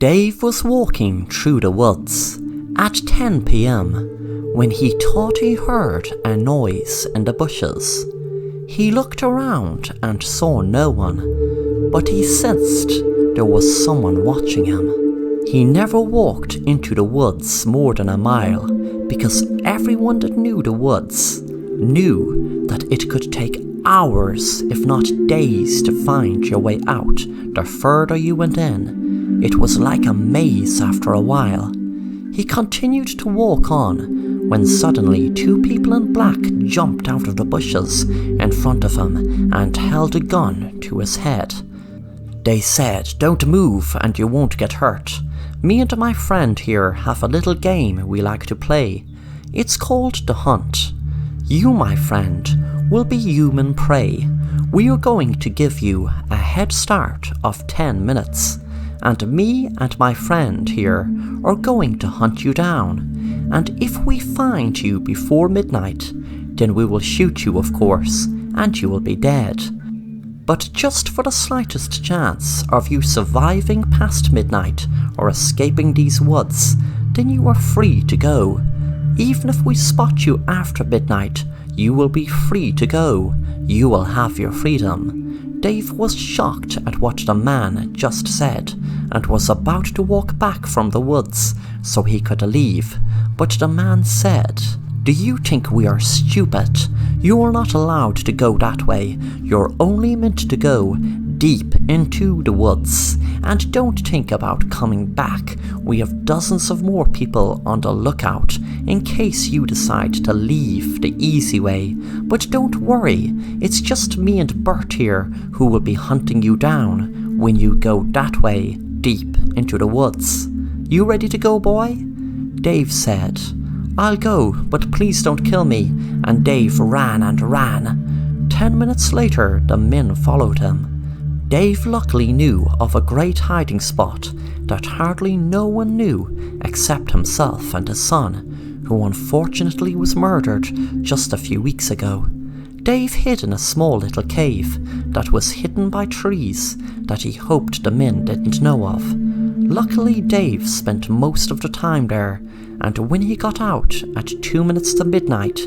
Dave was walking through the woods at 10 p.m. when he thought he heard a noise in the bushes. He looked around and saw no one, but he sensed there was someone watching him. He never walked into the woods more than a mile because everyone that knew the woods knew that it could take hours, if not days, to find your way out. The further you went in, it was like a maze after a while. He continued to walk on when suddenly two people in black jumped out of the bushes in front of him and held a gun to his head. They said, "Don't move and you won't get hurt. Me and my friend here have a little game we like to play. It's called The Hunt. You, my friend, will be human prey. We are going to give you a head start of 10 minutes, and me and my friend here are going to hunt you down, and if we find you before midnight, then we will shoot you, of course, and you will be dead. But just for the slightest chance of you surviving past midnight or escaping these woods, then you are free to go. Even if we spot you after midnight, you will be free to go. You will have your freedom." Dave was shocked at what the man just said and was about to walk back from the woods so he could leave, but the man said, "Do you think we are stupid? You are not allowed to go that way. You're only meant to go deep into the woods, and don't think about coming back. We have dozens of more people on the lookout in case you decide to leave the easy way. But don't worry, it's just me and Bert here who will be hunting you down when you go that way deep into the woods. You ready to go, boy?" Dave said, "I'll go, but please don't kill me," and Dave ran and ran. 10 minutes later, the men followed him. Dave luckily knew of a great hiding spot that hardly no one knew except himself and his son, who unfortunately was murdered just a few weeks ago. Dave hid in a small little cave that was hidden by trees that he hoped the men didn't know of. Luckily, Dave spent most of the time there, and when he got out at 2 minutes to midnight,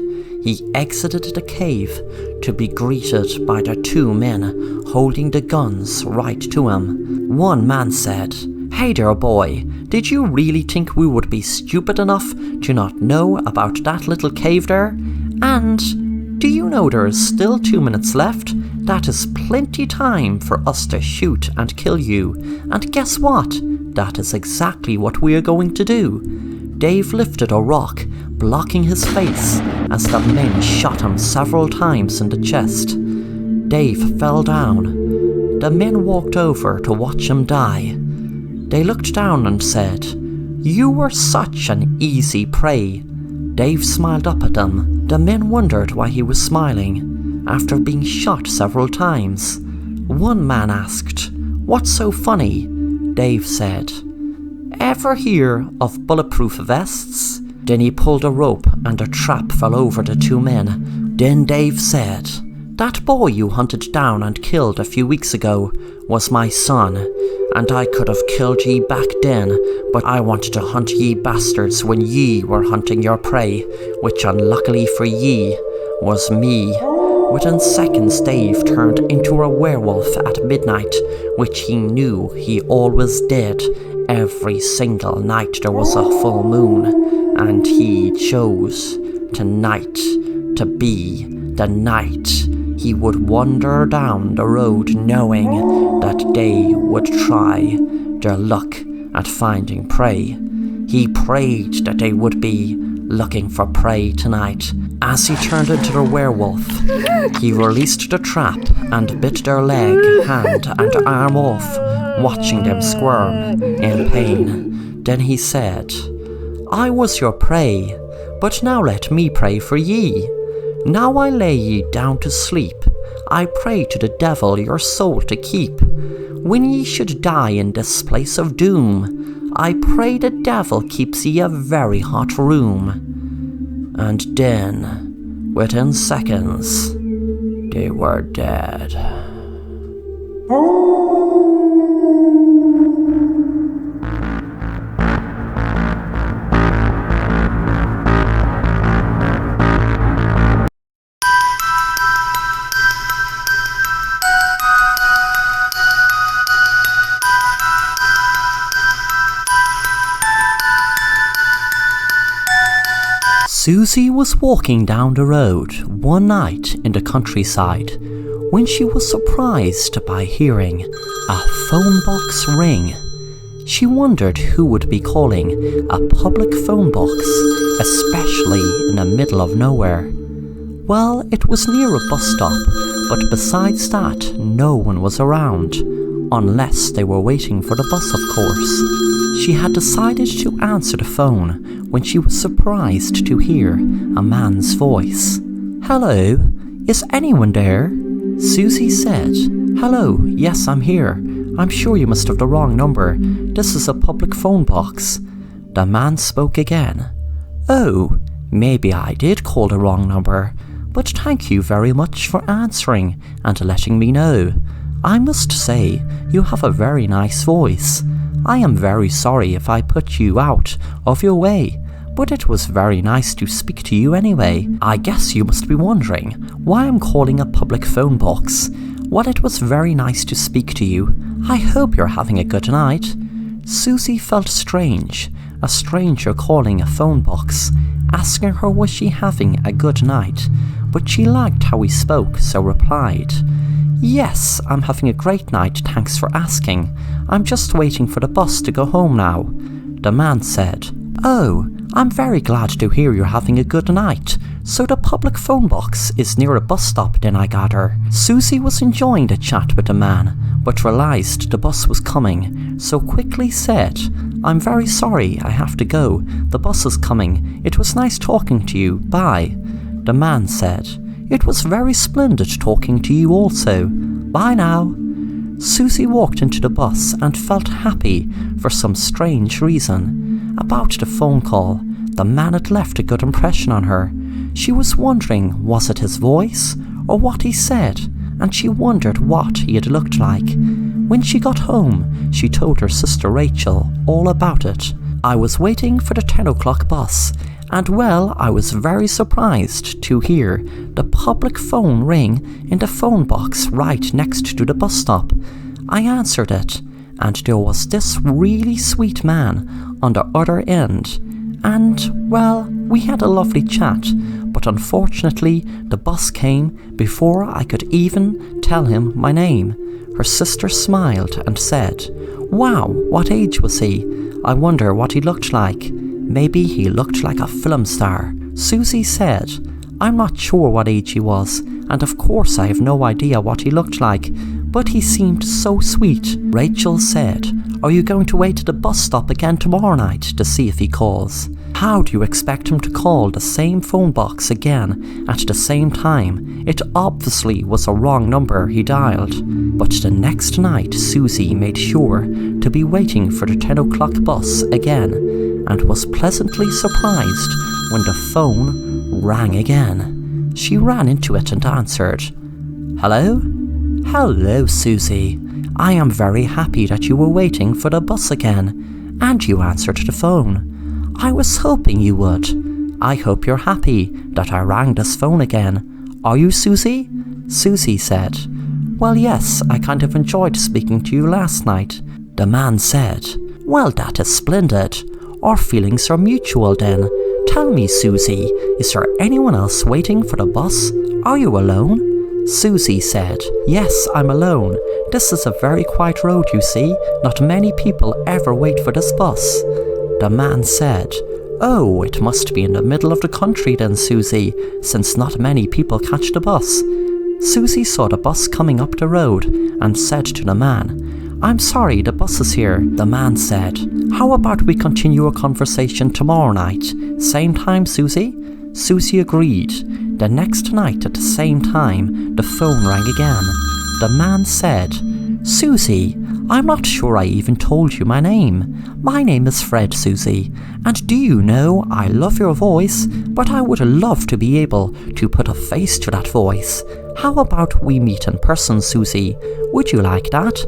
he exited the cave to be greeted by the two men holding the guns right to him. One man said, "Hey there, boy, did you really think we would be stupid enough to not know about that little cave there? And do you know there is still 2 minutes left? That is plenty time for us to shoot and kill you. And guess what? That is exactly what we are going to do." Dave lifted a rock, blocking his face as the men shot him several times in the chest. Dave fell down. The men walked over to watch him die. They looked down and said, "You were such an easy prey." Dave smiled up at them. The men wondered why he was smiling after being shot several times. One man asked, "What's so funny?" Dave said, "Ever hear of bulletproof vests?" Then he pulled a rope and a trap fell over the two men. Then Dave said, "That boy you hunted down and killed a few weeks ago was my son, and I could have killed ye back then, but I wanted to hunt ye bastards when ye were hunting your prey, which unluckily for ye was me." Within seconds, Dave turned into a werewolf at midnight, which he knew he always did. Every single night there was a full moon, and he chose tonight to be the night he would wander down the road knowing that they would try their luck at finding prey. He prayed that they would be looking for prey tonight. As he turned into a werewolf, he released the trap and bit their leg, hand and arm off, watching them squirm in pain. Then he said, "I was your prey, but now let me pray for ye. Now I lay ye down to sleep. I pray to the devil your soul to keep. When ye should die in this place of doom, I pray the devil keeps ye a very hot room." And then, within seconds, they were dead. Susie was walking down the road one night in the countryside when she was surprised by hearing a phone box ring. She wondered who would be calling a public phone box, especially in the middle of nowhere. Well, it was near a bus stop, but besides that, no one was around, unless they were waiting for the bus, of course. She had decided to answer the phone when she was surprised to hear a man's voice. "Hello, is anyone there?" Susie said. "Hello, yes, I'm here. I'm sure you must have the wrong number. This is a public phone box." The man spoke again. "Oh, maybe I did call the wrong number, but thank you very much for answering and letting me know. I must say, you have a very nice voice. I am very sorry if I put you out of your way, but it was very nice to speak to you anyway. I guess you must be wondering why I'm calling a public phone box. Well, it was very nice to speak to you. I hope you're having a good night." Susie felt strange, a stranger calling a phone box, asking her was she having a good night, but she liked how he spoke, so replied, "Yes, I'm having a great night, thanks for asking. I'm just waiting for the bus to go home now." The man said, "Oh, I'm very glad to hear you're having a good night. So the public phone box is near a bus stop then, I gather." Susie was enjoying the chat with the man, but realised the bus was coming, so quickly said, "I'm very sorry, I have to go. The bus is coming. It was nice talking to you. Bye." The man said, "It was very splendid talking to you also. Bye now." Susie walked into the bus and felt happy for some strange reason. About the phone call, the man had left a good impression on her. She was wondering, was it his voice or what he said, and she wondered what he had looked like. When she got home, she told her sister Rachel all about it. "I was waiting for the 10 o'clock bus, and well, I was very surprised to hear the public phone ring in the phone box right next to the bus stop. I answered it, and there was this really sweet man on the other end. And, well, we had a lovely chat, but unfortunately the bus came before I could even tell him my name." Her sister smiled and said, "Wow, what age was he? I wonder what he looked like. Maybe he looked like a film star." Susie said, "I'm not sure what age he was, and of course I have no idea what he looked like, but he seemed so sweet." Rachel said, "Are you going to wait at the bus stop again tomorrow night to see if he calls? How do you expect him to call the same phone box again at the same time? It obviously was a wrong number he dialed." But the next night Susie made sure to be waiting for the 10 o'clock bus again, and was pleasantly surprised when the phone rang again. She ran into it and answered, "Hello?" "Hello, Susie. I am very happy that you were waiting for the bus again, and you answered the phone. I was hoping you would. I hope you're happy that I rang this phone again. Are you, Susie?" Susie said, "Well, yes, I kind of enjoyed speaking to you last night." The man said, "Well, that is splendid. Our feelings are mutual then. Tell me, Susie, is there anyone else waiting for the bus? Are you alone?" Susie said, "Yes, I'm alone. This is a very quiet road, you see. Not many people ever wait for this bus." The man said, "Oh, it must be in the middle of the country then, Susie, since not many people catch the bus." Susie saw the bus coming up the road and said to the man, "I'm sorry, the bus is here." The man said, "How about we continue our conversation tomorrow night? Same time, Susie?" Susie agreed. The next night at the same time, the phone rang again. The man said, "Susie, I'm not sure I even told you my name. My name is Fred, Susie, and do you know, I love your voice, but I would love to be able to put a face to that voice. How about we meet in person, Susie? Would you like that?"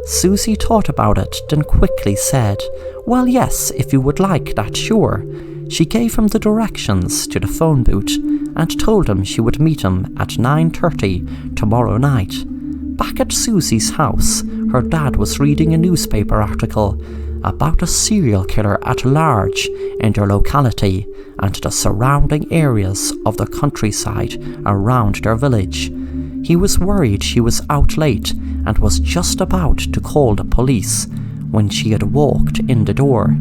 Susie thought about it, then quickly said, "Well, yes, if you would like that, sure." She gave him the directions to the phone booth and told him she would meet him at 9:30 tomorrow night. Back at Susie's house, her dad was reading a newspaper article. about a serial killer at large in their locality and the surrounding areas of the countryside around their village. He was worried she was out late and was just about to call the police when she had walked in the door.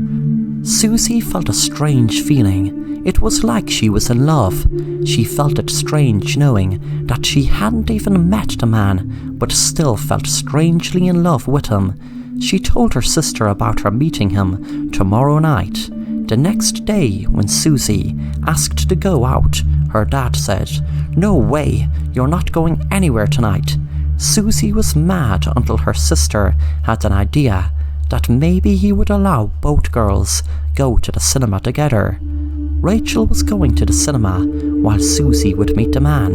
Susie felt a strange feeling. It was like she was in love. She felt it strange knowing that she hadn't even met the man, but still felt strangely in love with him. She told her sister about her meeting him tomorrow night. The next day, when Susie asked to go out, her dad said, "No way, you're not going anywhere tonight." Susie was mad until her sister had an idea that maybe he would allow both girls go to the cinema together. Rachel was going to the cinema while Susie would meet the man.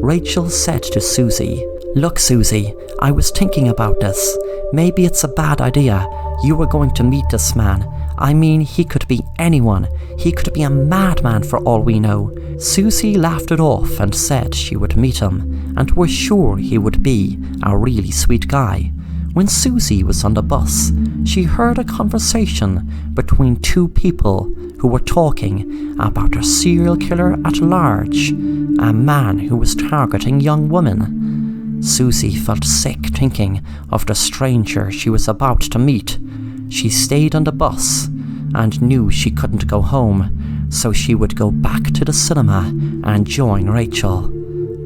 Rachel said to Susie, "Look, Susie, I was thinking about this. Maybe it's a bad idea. You were going to meet this man. I mean, he could be anyone. He could be a madman for all we know." Susie laughed it off and said she would meet him and was sure he would be a really sweet guy. When Susie was on the bus, she heard a conversation between two people who were talking about a serial killer at large, a man who was targeting young women. Susie felt sick thinking of the stranger she was about to meet. She stayed on the bus and knew she couldn't go home, so she would go back to the cinema and join Rachel.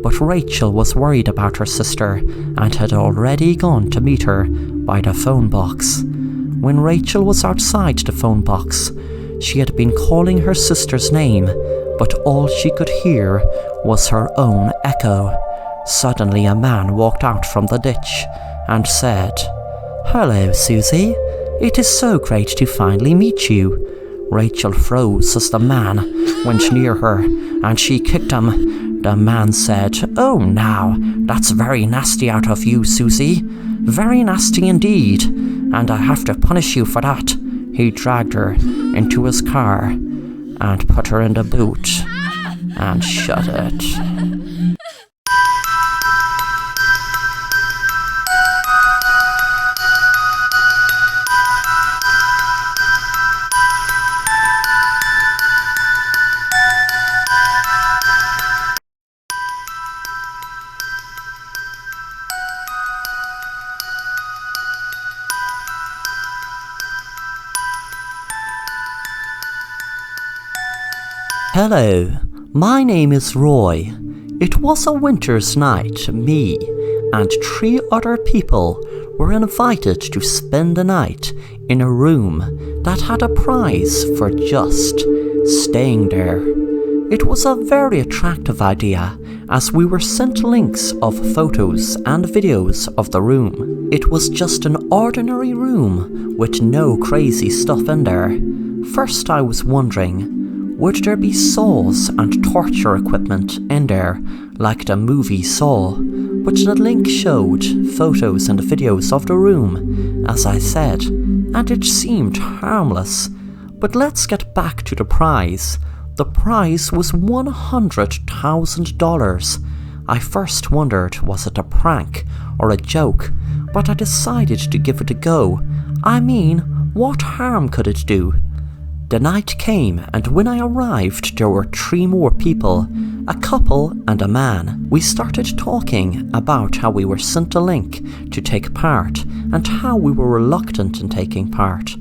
But Rachel was worried about her sister and had already gone to meet her by the phone box. When Rachel was outside the phone box, she had been calling her sister's name, but all she could hear was her own echo. Suddenly a man walked out from the ditch and said, "Hello, Susie. It is so great to finally meet you." Rachel froze as the man went near her and she kicked him. The man said, "Oh, now, that's very nasty out of you, Susie. Very nasty indeed, and I have to punish you for that." He dragged her into his car and put her in the boot and shut it. Hello, my name is Roy. It was a winter's night. Me and 3 other people were invited to spend the night in a room that had a prize for just staying there. It was a very attractive idea as we were sent links of photos and videos of the room. It was just an ordinary room with no crazy stuff in there. First I was wondering, would there be saws and torture equipment in there like the movie Saw? But the link showed photos and videos of the room, as I said, and it seemed harmless. But let's get back to the prize. The prize was $100,000. I first wondered, was it a prank or a joke, but I decided to give it a go. I mean, what harm could it do? The night came, and when I arrived there were 3 more people, a couple and a man. We started talking about how we were sent a link to take part and how we were reluctant in taking part.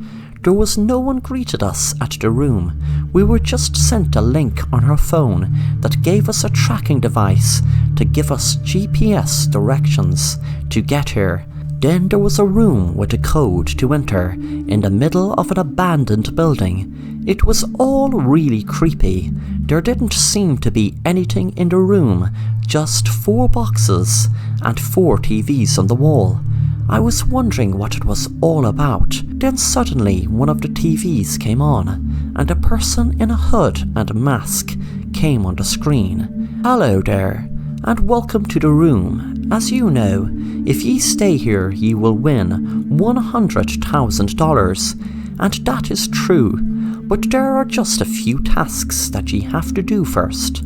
There was no one greeted us at the room. We were just sent a link on our phone that gave us a tracking device to give us GPS directions to get here. Then there was a room with a code to enter in the middle of an abandoned building. It was all really creepy. There didn't seem to be anything in the room, just 4 boxes and 4 TVs on the wall. I was wondering what it was all about. Then suddenly one of the TVs came on, and a person in a hood and mask came on the screen. "Hello there, and welcome to the room. As you know, if ye stay here ye will win $100,000, and that is true, but there are just a few tasks that ye have to do first.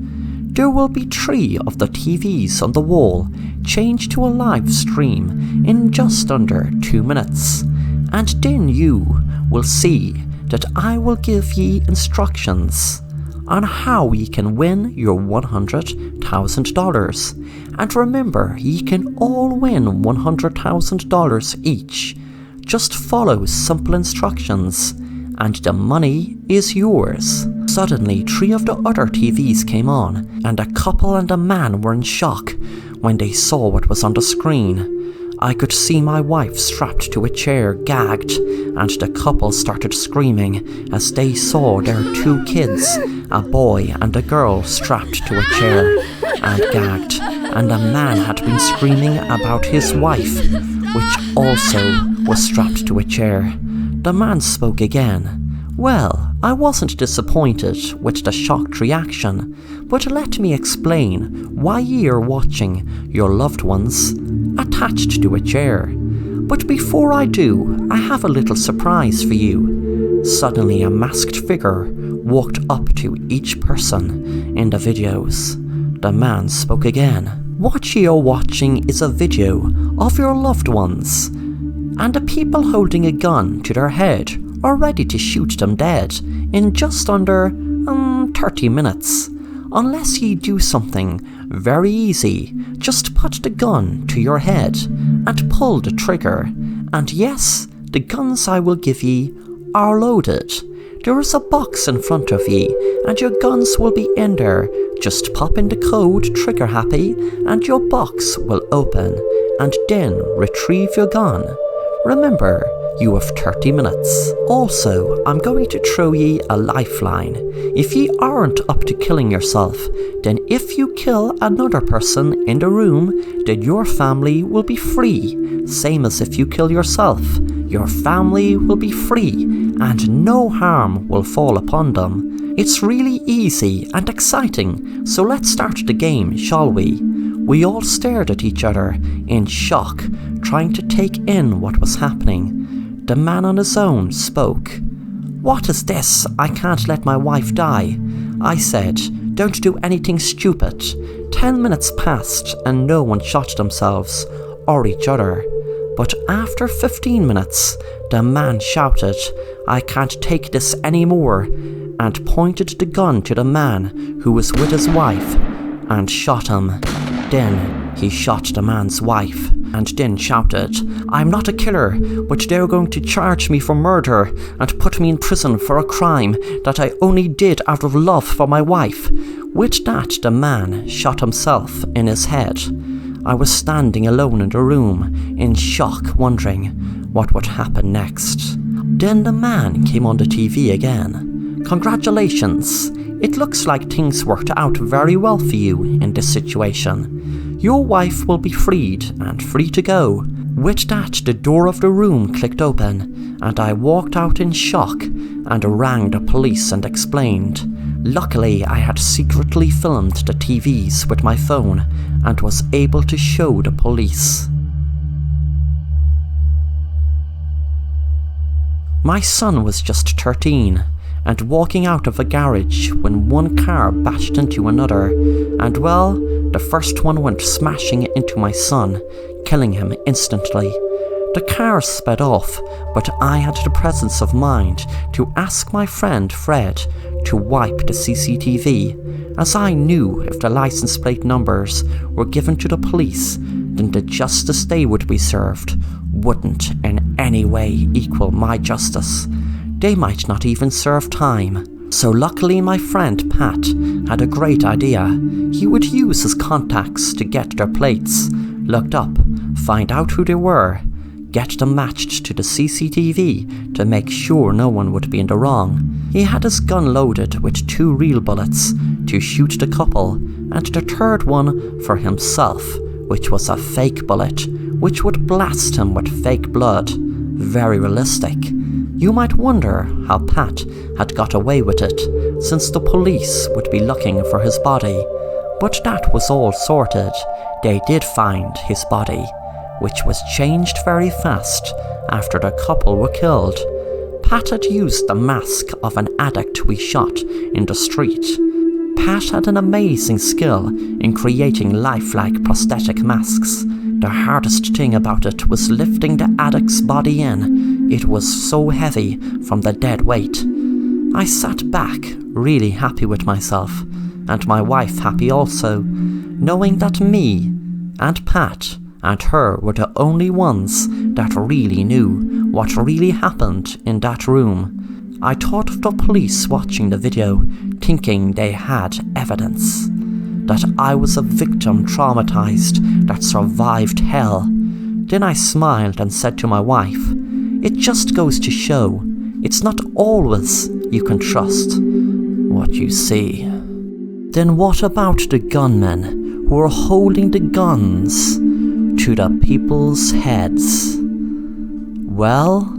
There will be 3 of the TVs on the wall changed to a live stream in just under 2 minutes, and then you will see that I will give ye instructions on how ye can win your $100,000. And remember, ye can all win $100,000 each. Just follow simple instructions, and the money is yours. Suddenly, 3 of the other TVs came on, and a couple and a man were in shock when they saw what was on the screen. I could see my wife strapped to a chair, gagged, and the couple started screaming as they saw their 2 kids, a boy and a girl, strapped to a chair and gagged, and a man had been screaming about his wife, which also was strapped to a chair. The man spoke again. Well, I wasn't disappointed with the shocked reaction, but let me explain why ye are watching your loved ones attached to a chair. But before I do, I have a little surprise for you. Suddenly a masked figure walked up to each person in the videos. The man spoke again. What ye are watching is a video of your loved ones, and the people holding a gun to their head are ready to shoot them dead in just under 30 minutes. Unless ye do something very easy, just put the gun to your head and pull the trigger, and yes, the guns I will give ye are loaded. There is a box in front of ye, and your guns will be in there. Just pop in the code trigger happy, and your box will open, and then retrieve your gun. Remember, you have 30 minutes. Also, I'm going to throw ye a lifeline. If ye aren't up to killing yourself, then if you kill another person in the room, then your family will be free. Same as if you kill yourself. Your family will be free, and no harm will fall upon them. It's really easy and exciting, so let's start the game, shall we? We all stared at each other in shock, trying to take in what was happening. The man on his own spoke. What is this? I can't let my wife die. I said, don't do anything stupid. 10 minutes passed and no one shot themselves or each other. But after 15 minutes, the man shouted, I can't take this anymore, and pointed the gun to the man who was with his wife and shot him. Then he shot the man's wife and then shouted, I'm not a killer, but they're going to charge me for murder and put me in prison for a crime that I only did out of love for my wife. With that, the man shot himself in his head. I was standing alone in the room, in shock, wondering what would happen next. Then the man came on the TV again. Congratulations! It looks like things worked out very well for you in this situation. Your wife will be freed and free to go. With that, the door of the room clicked open, and I walked out in shock and rang the police and explained. Luckily, I had secretly filmed the TVs with my phone and was able to show the police. My son was just 13 and walking out of a garage when one car bashed into another, and well, the first one went smashing into my son, killing him instantly. The car sped off, but I had the presence of mind to ask my friend Fred to wipe the CCTV, as I knew if the license plate numbers were given to the police, then the justice they would be served wouldn't in any way equal my justice. They might not even serve time. So luckily my friend Pat had a great idea. He would use his contacts to get their plates, looked up, find out who they were, get them matched to the CCTV to make sure no one would be in the wrong. He had his gun loaded with 2 real bullets to shoot the couple, and the third one for himself, which was a fake bullet, which would blast him with fake blood. Very realistic. You might wonder how Pat had got away with it, since the police would be looking for his body. But that was all sorted. They did find his body, which was changed very fast after the couple were killed. Pat had used the mask of an addict we shot in the street. Pat had an amazing skill in creating lifelike prosthetic masks. The hardest thing about it was lifting the addict's body in. It was so heavy from the dead weight. I sat back, really happy with myself, and my wife happy also, knowing that me and Pat and her were the only ones that really knew what really happened in that room. I thought of the police watching the video, thinking they had evidence. That I was a victim traumatized that survived hell. Then I smiled and said to my wife, "It just goes to show, it's not always you can trust what you see." Then what about the gunmen who were holding the guns to the people's heads? Well,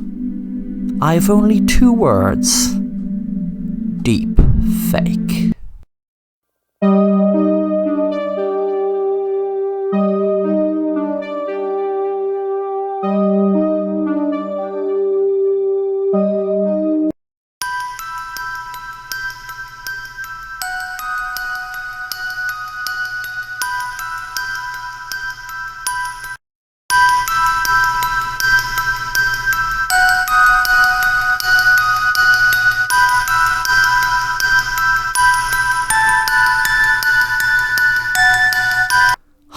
I've only 2 words. Deep fake.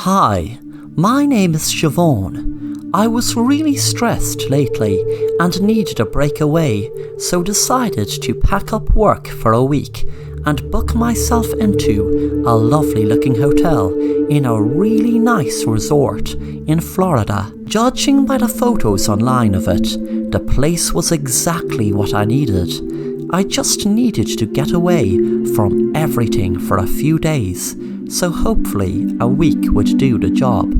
Hi, my name is Siobhan. I was really stressed lately and needed a break away, so decided to pack up work for a week and book myself into a lovely looking hotel in a really nice resort in Florida. Judging by the photos online of it, the place was exactly what I needed. I just needed to get away from everything for a few days, so hopefully a week would do the job.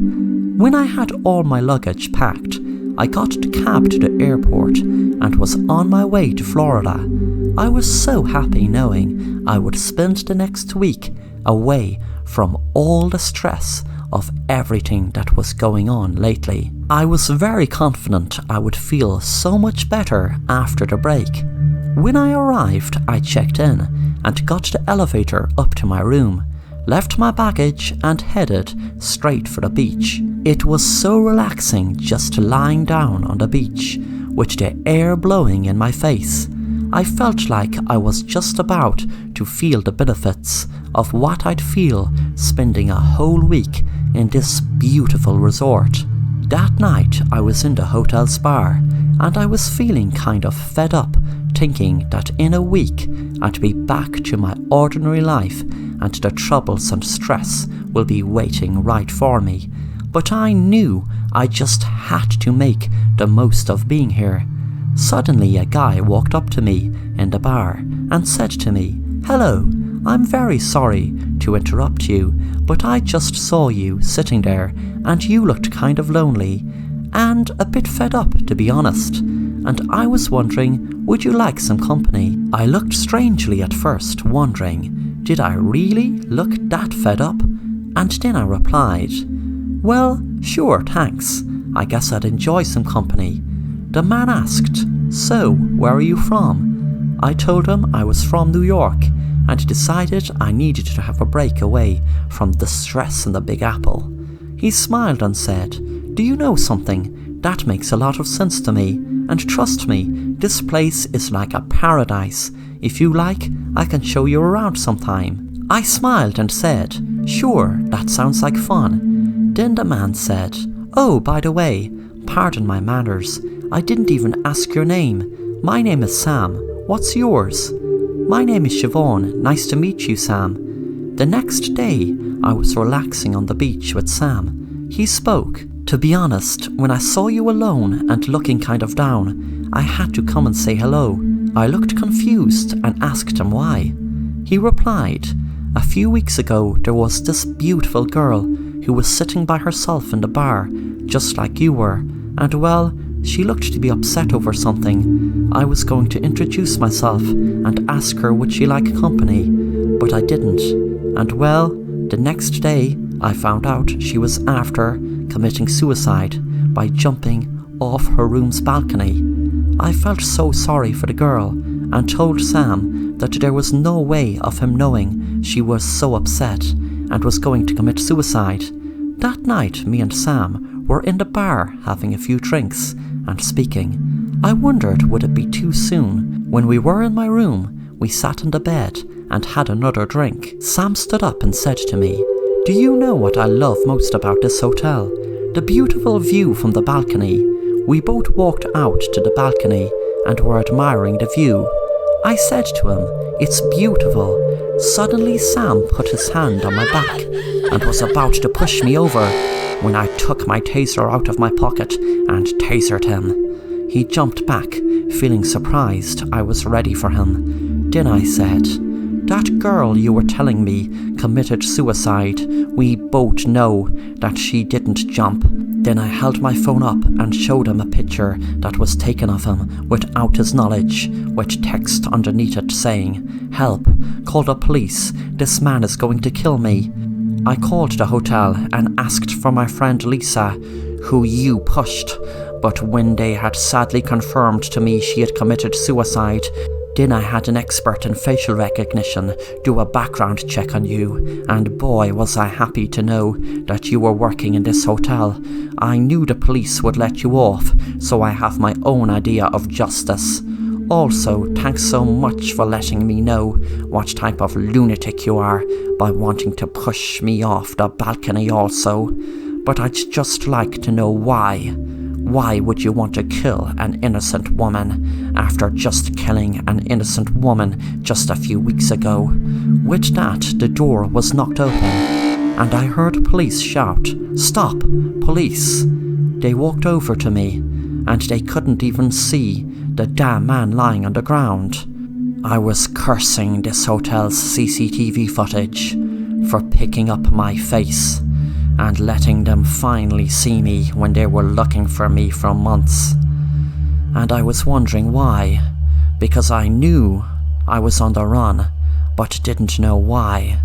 When I had all my luggage packed, I got the cab to the airport and was on my way to Florida. I was so happy knowing I would spend the next week away from all the stress of everything that was going on lately. I was very confident I would feel so much better after the break. When I arrived, I checked in and got the elevator up to my room, left my baggage and headed straight for the beach. It was so relaxing just lying down on the beach, with the air blowing in my face. I felt like I was just about to feel the benefits of what I'd feel spending a whole week in this beautiful resort. That night I was in the hotel's bar, and I was feeling kind of fed up, thinking that in a week I'd be back to my ordinary life and the troubles and stress will be waiting right for me. But I knew I just had to make the most of being here. Suddenly a guy walked up to me in the bar and said to me, "Hello, I'm very sorry to interrupt you, but I just saw you sitting there and you looked kind of lonely and a bit fed up, to be honest, and I was wondering, would you like some company?" I looked strangely at first, wondering, did I really look that fed up? And then I replied, "Well, sure, thanks. I guess I'd enjoy some company." The man asked, "So, where are you from?" I told him I was from New York and decided I needed to have a break away from the stress in the Big Apple. He smiled and said, "Do you know something? That makes a lot of sense to me, and trust me, this place is like a paradise. If you like, I can show you around sometime." I smiled and said, "Sure, that sounds like fun." Then the man said, "Oh, by the way, pardon my manners, I didn't even ask your name. My name is Sam. What's yours?" "My name is Siobhan. Nice to meet you, Sam." The next day, I was relaxing on the beach with Sam. He spoke. "To be honest, when I saw you alone and looking kind of down, I had to come and say hello." I looked confused and asked him why. He replied, "A few weeks ago there was this beautiful girl who was sitting by herself in the bar, just like you were, and well, she looked to be upset over something. I was going to introduce myself and ask her would she like company, but I didn't. And well, the next day I found out she was after committing suicide by jumping off her room's balcony. I felt so sorry for the girl and told Sam that there was no way of him knowing she was so upset and was going to commit suicide. That night me and Sam were in the bar having a few drinks and speaking. I wondered would it be too soon. When we were in my room, we sat on the bed and had another drink. Sam stood up and said to me, "Do you know what I love most about this hotel? The beautiful view from the balcony." We both walked out to the balcony and were admiring the view. I said to him, "It's beautiful." Suddenly Sam put his hand on my back and was about to push me over when I took my taser out of my pocket and tasered him. He jumped back, feeling surprised I was ready for him. Then I said, "That girl you were telling me committed suicide. We both know that she didn't jump." Then I held my phone up and showed him a picture that was taken of him without his knowledge, with text underneath it saying, "Help, call the police, this man is going to kill me." I called the hotel and asked for my friend Lisa, who you pushed, but when they had sadly confirmed to me she had committed suicide, then I had an expert in facial recognition do a background check on you, and boy was I happy to know that you were working in this hotel. I knew the police would let you off, so I have my own idea of justice. Also, thanks so much for letting me know what type of lunatic you are by wanting to push me off the balcony also. But I'd just like to know why. Why would you want to kill an innocent woman after just killing an innocent woman just a few weeks ago? With that, the door was knocked open, and I heard police shout, "Stop, police!" They walked over to me, and they couldn't even see the damn man lying on the ground. I was cursing this hotel's CCTV footage for picking up my face and letting them finally see me when they were looking for me for months. And I was wondering why, because I knew I was on the run, but didn't know why.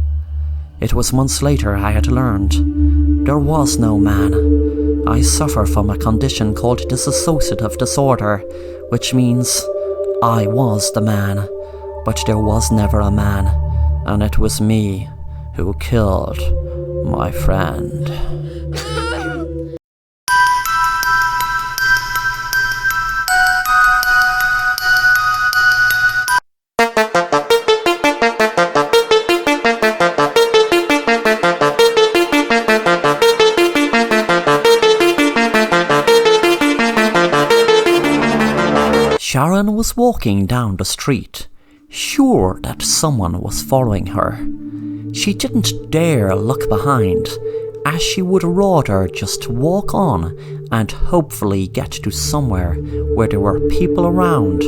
It was months later I had learned there was no man. I suffer from a condition called dissociative disorder, which means I was the man, but there was never a man, and it was me who killed my friend. Sharon was walking down the street, sure that someone was following her. She didn't dare look behind, as she would rather just walk on and hopefully get to somewhere where there were people around,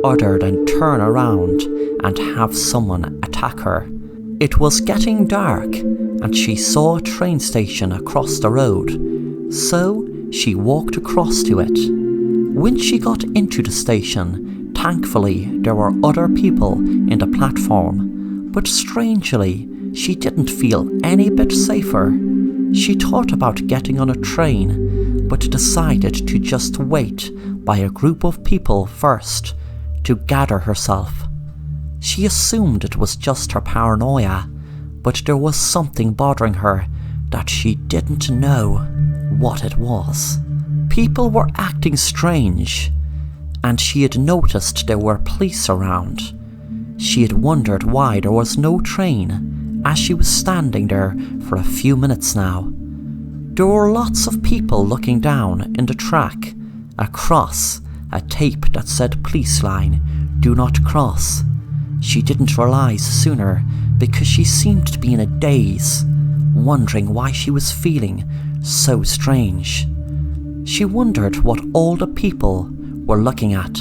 other than turn around and have someone attack her. It was getting dark, and she saw a train station across the road, so she walked across to it. When she got into the station, thankfully there were other people in the platform, but strangely, she didn't feel any bit safer. She thought about getting on a train, but decided to just wait by a group of people first to gather herself. She assumed it was just her paranoia, but there was something bothering her that she didn't know what it was. People were acting strange, and she had noticed there were police around. She had wondered why there was no train, as she was standing there for a few minutes now. There were lots of people looking down in the track, across a tape that said "Police line, do not cross." She didn't realise sooner because she seemed to be in a daze, wondering why she was feeling so strange. She wondered what all the people were looking at,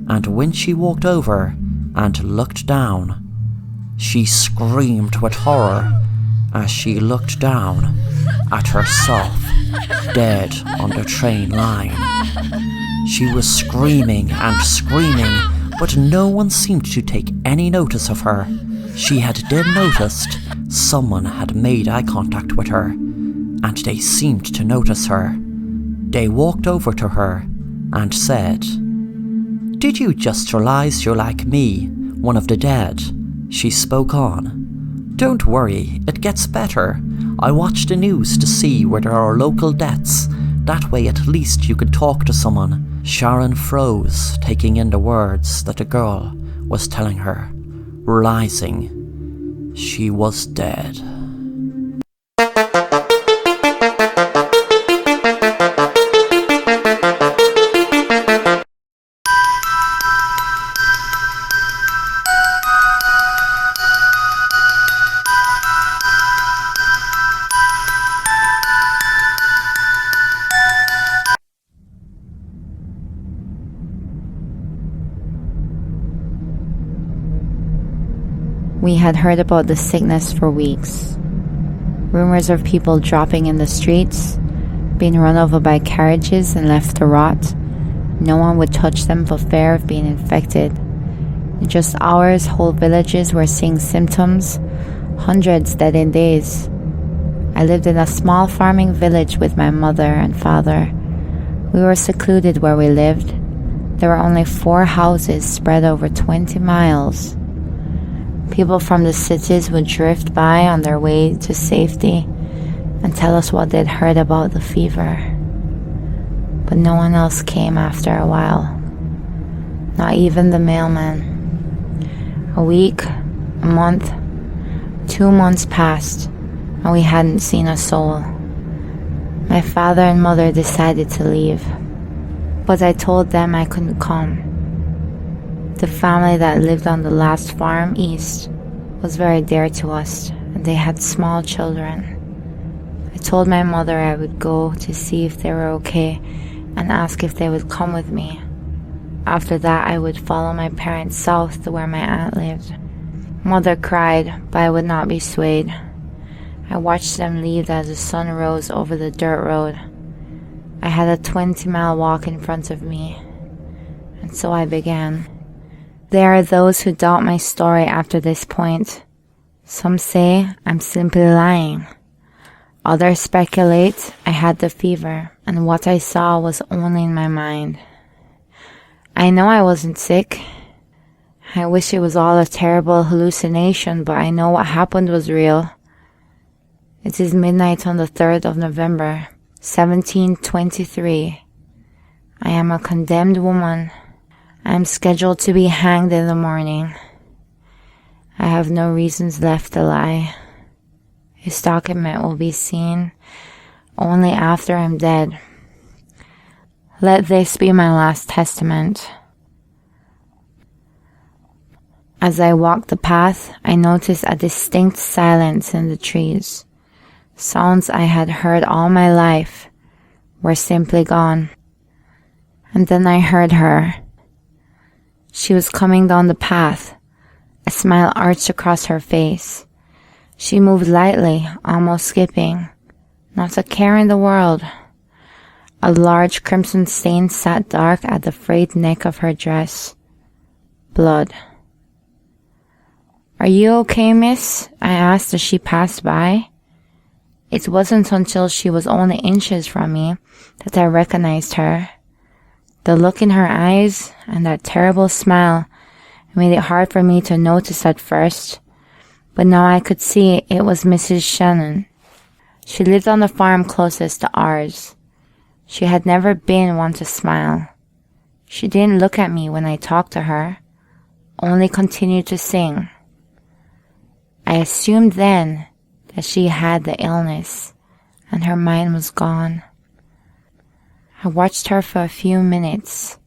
and when she walked over and looked down, she screamed with horror as she looked down at herself, dead on the train line. She was screaming and screaming, but no one seemed to take any notice of her. She had then noticed someone had made eye contact with her, and they seemed to notice her. They walked over to her and said, "Did you just realise you're like me, one of the dead?" She spoke on. "Don't worry, it gets better. I watch the news to see where there are local deaths, That way at least you could talk to someone. Sharon froze, taking in the words that the girl was telling her, realizing she was dead. We had heard about the sickness for weeks. Rumors of people dropping in the streets, being run over by carriages and left to rot. No one would touch them for fear of being infected. In just hours, whole villages were seeing symptoms, hundreds dead in days. I lived in a small farming village with my mother and father. We were secluded where we lived. There were only 4 houses spread over 20 miles. People from the cities would drift by on their way to safety and tell us what they'd heard about the fever. But no one else came after a while. Not even the mailman. A week, a month, 2 months passed, and we hadn't seen a soul. My father and mother decided to leave, but I told them I couldn't come. The family that lived on the last farm east was very dear to us, and they had small children. I told my mother I would go to see if they were okay and ask if they would come with me. After that, I would follow my parents south to where my aunt lived. Mother cried, but I would not be swayed. I watched them leave as the sun rose over the dirt road. I had a 20-mile walk in front of me, and so I began. There are those who doubt my story after this point. Some say I'm simply lying. Others speculate I had the fever, and what I saw was only in my mind. I know I wasn't sick. I wish it was all a terrible hallucination, but I know what happened was real. It is midnight on the 3rd of November, 1723. I am a condemned woman. I am scheduled to be hanged in the morning. I have no reasons left to lie. This document will be seen only after I'm dead. Let this be my last testament. As I walked the path, I noticed a distinct silence in the trees. Sounds I had heard all my life were simply gone. And then I heard her. She was coming down the path. A smile arched across her face. She moved lightly, almost skipping. Not a care in the world. A large crimson stain sat dark at the frayed neck of her dress. Blood. "Are you okay, miss?" I asked as she passed by. It wasn't until she was only inches from me that I recognized her. The look in her eyes and that terrible smile made it hard for me to notice at first, but now I could see it was Mrs. Shannon. She lived on the farm closest to ours. She had never been one to smile. She didn't look at me when I talked to her, only continued to sing. I assumed then that she had the illness and her mind was gone. I watched her for a few minutes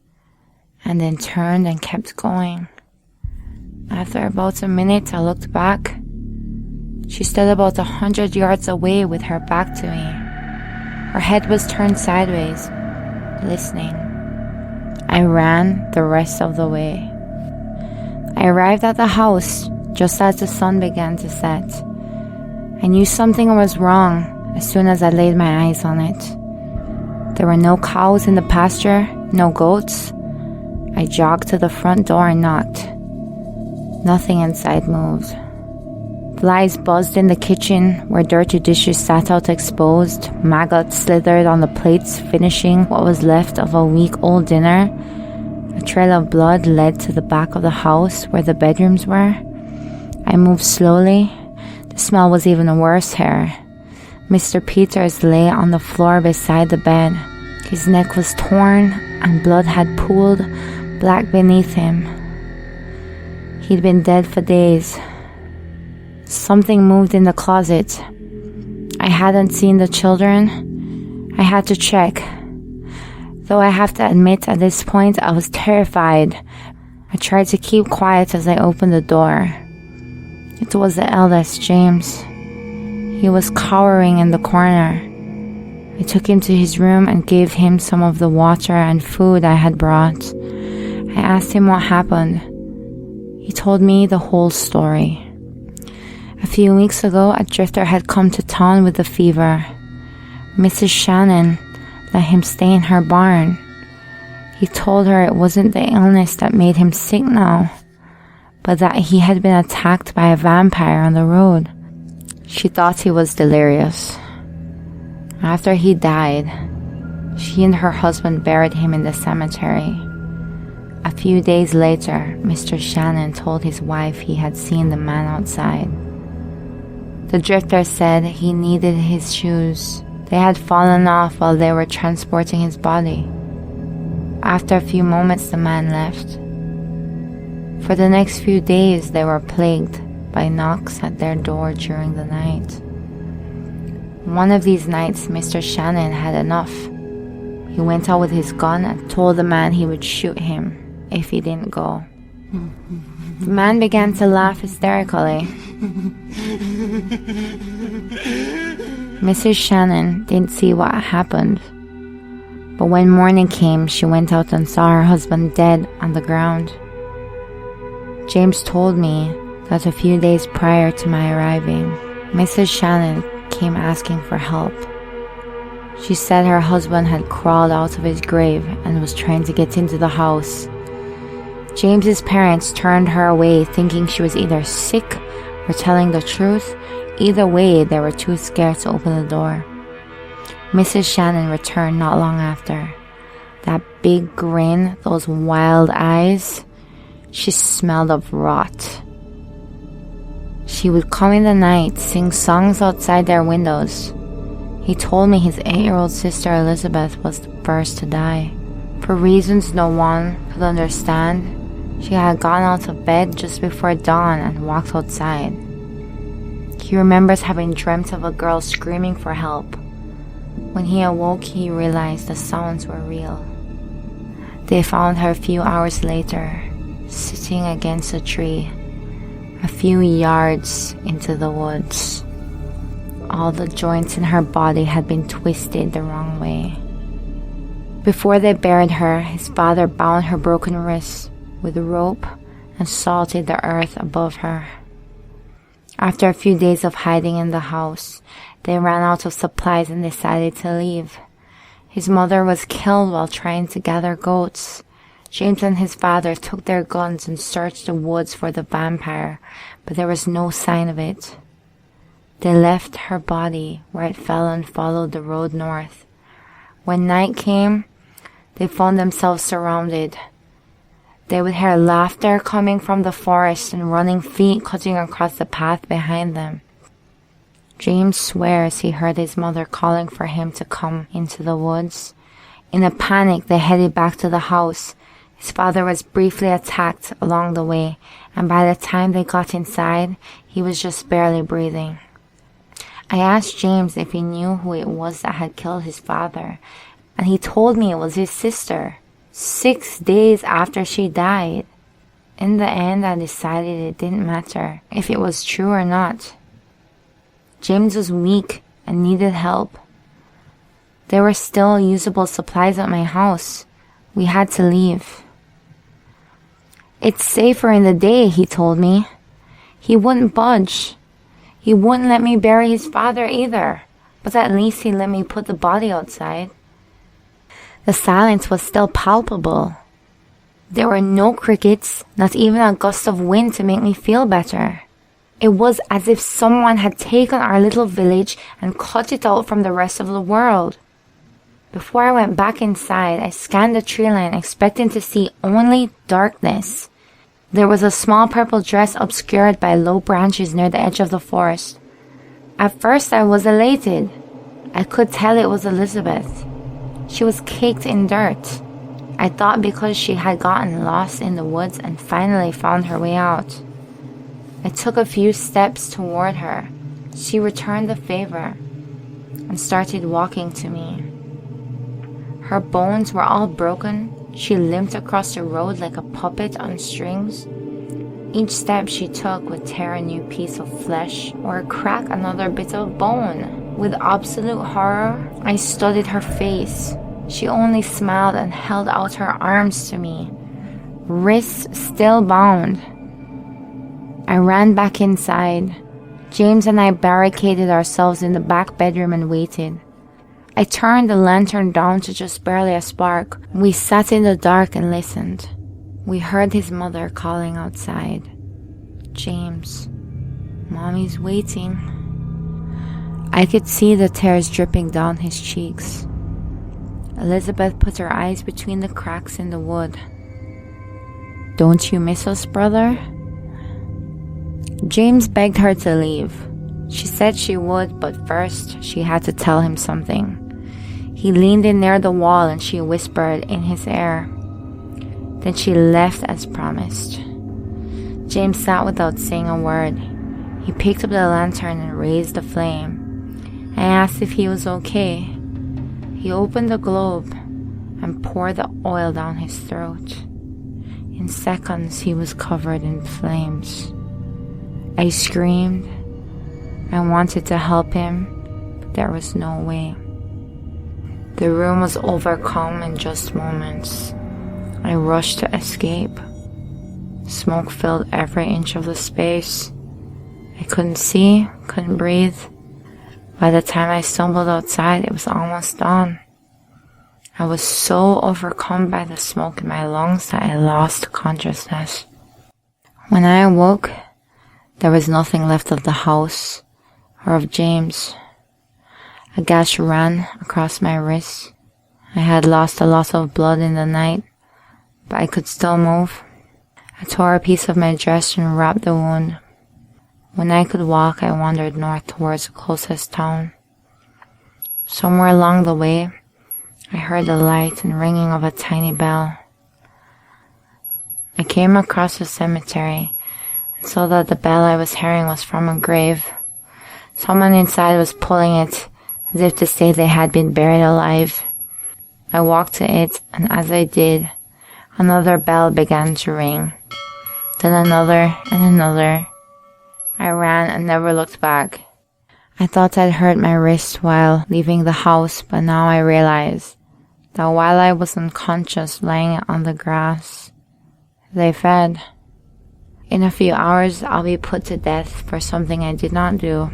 and then turned and kept going. After about a minute, I looked back. She stood about 100 yards away with her back to me. Her head was turned sideways, listening. I ran the rest of the way. I arrived at the house just as the sun began to set. I knew something was wrong as soon as I laid my eyes on it. There were no cows in the pasture, no goats. I jogged to the front door and knocked. Nothing inside moved. Flies buzzed in the kitchen where dirty dishes sat out exposed. Maggots slithered on the plates, finishing what was left of a week-old dinner. A trail of blood led to the back of the house where the bedrooms were. I moved slowly. The smell was even worse here. Mr. Peters lay on the floor beside the bed. His neck was torn and blood had pooled black beneath him. He'd been dead for days. Something moved in the closet. I hadn't seen the children. I had to check. Though I have to admit, at this point, I was terrified. I tried to keep quiet as I opened the door. It was the eldest, James. He was cowering in the corner. I took him to his room and gave him some of the water and food I had brought. I asked him what happened. He told me the whole story. A few weeks ago, a drifter had come to town with a fever. Mrs. Shannon let him stay in her barn. He told her it wasn't the illness that made him sick now, but that he had been attacked by a vampire on the road. She thought he was delirious. After he died, she and her husband buried him in the cemetery. A few days later, Mr. Shannon told his wife he had seen the man outside. The drifter said he needed his shoes. They had fallen off while they were transporting his body. After a few moments, the man left. For the next few days, they were plagued by knocks at their door during the night. One of these nights, Mr. Shannon had enough. He went out with his gun and told the man he would shoot him if he didn't go. The man began to laugh hysterically. Mrs. Shannon didn't see what happened, but when morning came, she went out and saw her husband dead on the ground. James told me that a few days prior to my arriving, Mrs. Shannon came asking for help. She said her husband had crawled out of his grave and was trying to get into the house. James's parents turned her away, thinking she was either sick or telling the truth. Either way, they were too scared to open the door. Mrs. Shannon returned not long after. That big grin, those wild eyes, she smelled of rot. She would come in the night, sing songs outside their windows. He told me his 8-year-old sister Elizabeth was the first to die. For reasons no one could understand, she had gone out of bed just before dawn and walked outside. He remembers having dreamt of a girl screaming for help. When he awoke, he realized the sounds were real. They found her a few hours later, sitting against a tree, a few yards into the woods. All the joints in her body had been twisted the wrong way. Before they buried her, his father bound her broken wrists with a rope and salted the earth above her. After a few days of hiding in the house, they ran out of supplies and decided to leave. His mother was killed while trying to gather goats. James and his father took their guns and searched the woods for the vampire, but there was no sign of it. They left her body where it fell and followed the road north. When night came, they found themselves surrounded. They would hear laughter coming from the forest and running feet cutting across the path behind them. James swears he heard his mother calling for him to come into the woods. In a panic, they headed back to the house. His father was briefly attacked along the way, and by the time they got inside, he was just barely breathing. I asked James if he knew who it was that had killed his father, and he told me it was his sister, 6 days after she died. In the end, I decided it didn't matter if it was true or not. James was weak and needed help. There were still usable supplies at my house. We had to leave. It's safer in the day, he told me. He wouldn't budge. He wouldn't let me bury his father either, but at least he let me put the body outside. The silence was still palpable. There were no crickets, not even a gust of wind to make me feel better. It was as if someone had taken our little village and cut it out from the rest of the world. Before I went back inside, I scanned the tree line expecting to see only darkness. There was a small purple dress obscured by low branches near the edge of the forest. At first I was elated. I could tell it was Elizabeth. She was caked in dirt. I thought because she had gotten lost in the woods and finally found her way out. I took a few steps toward her. She returned the favor and started walking to me. Her bones were all broken. She limped across the road like a puppet on strings. Each step she took would tear a new piece of flesh or crack another bit of bone. With absolute horror, I studied her face. She only smiled and held out her arms to me, wrists still bound. I ran back inside. James and I barricaded ourselves in the back bedroom and waited. I turned the lantern down to just barely a spark. We sat in the dark and listened. We heard his mother calling outside. "James, Mommy's waiting." I could see the tears dripping down his cheeks. Elizabeth put her eyes between the cracks in the wood. "Don't you miss us, brother?" James begged her to leave. She said she would, but first she had to tell him something. He leaned in near the wall and she whispered in his ear. Then she left as promised. James sat without saying a word. He picked up the lantern and raised the flame. I asked if he was okay. He opened the globe and poured the oil down his throat. In seconds, he was covered in flames. I screamed. I wanted to help him, but there was no way. The room was overcome in just moments. I rushed to escape. Smoke filled every inch of the space. I couldn't see, couldn't breathe. By the time I stumbled outside, it was almost dawn. I was so overcome by the smoke in my lungs that I lost consciousness. When I awoke, there was nothing left of the house or of James. A gash ran across my wrist. I had lost a lot of blood in the night, but I could still move. I tore a piece of my dress and wrapped the wound. When I could walk, I wandered north towards the closest town. Somewhere along the way, I heard the light and ringing of a tiny bell. I came across a cemetery and saw that the bell I was hearing was from a grave. Someone inside was pulling it as if to say they had been buried alive. I walked to it, and as I did, another bell began to ring. Then another and another. I ran and never looked back. I thought I'd hurt my wrist while leaving the house, but now I realize that while I was unconscious lying on the grass, they fed. In a few hours, I'll be put to death for something I did not do.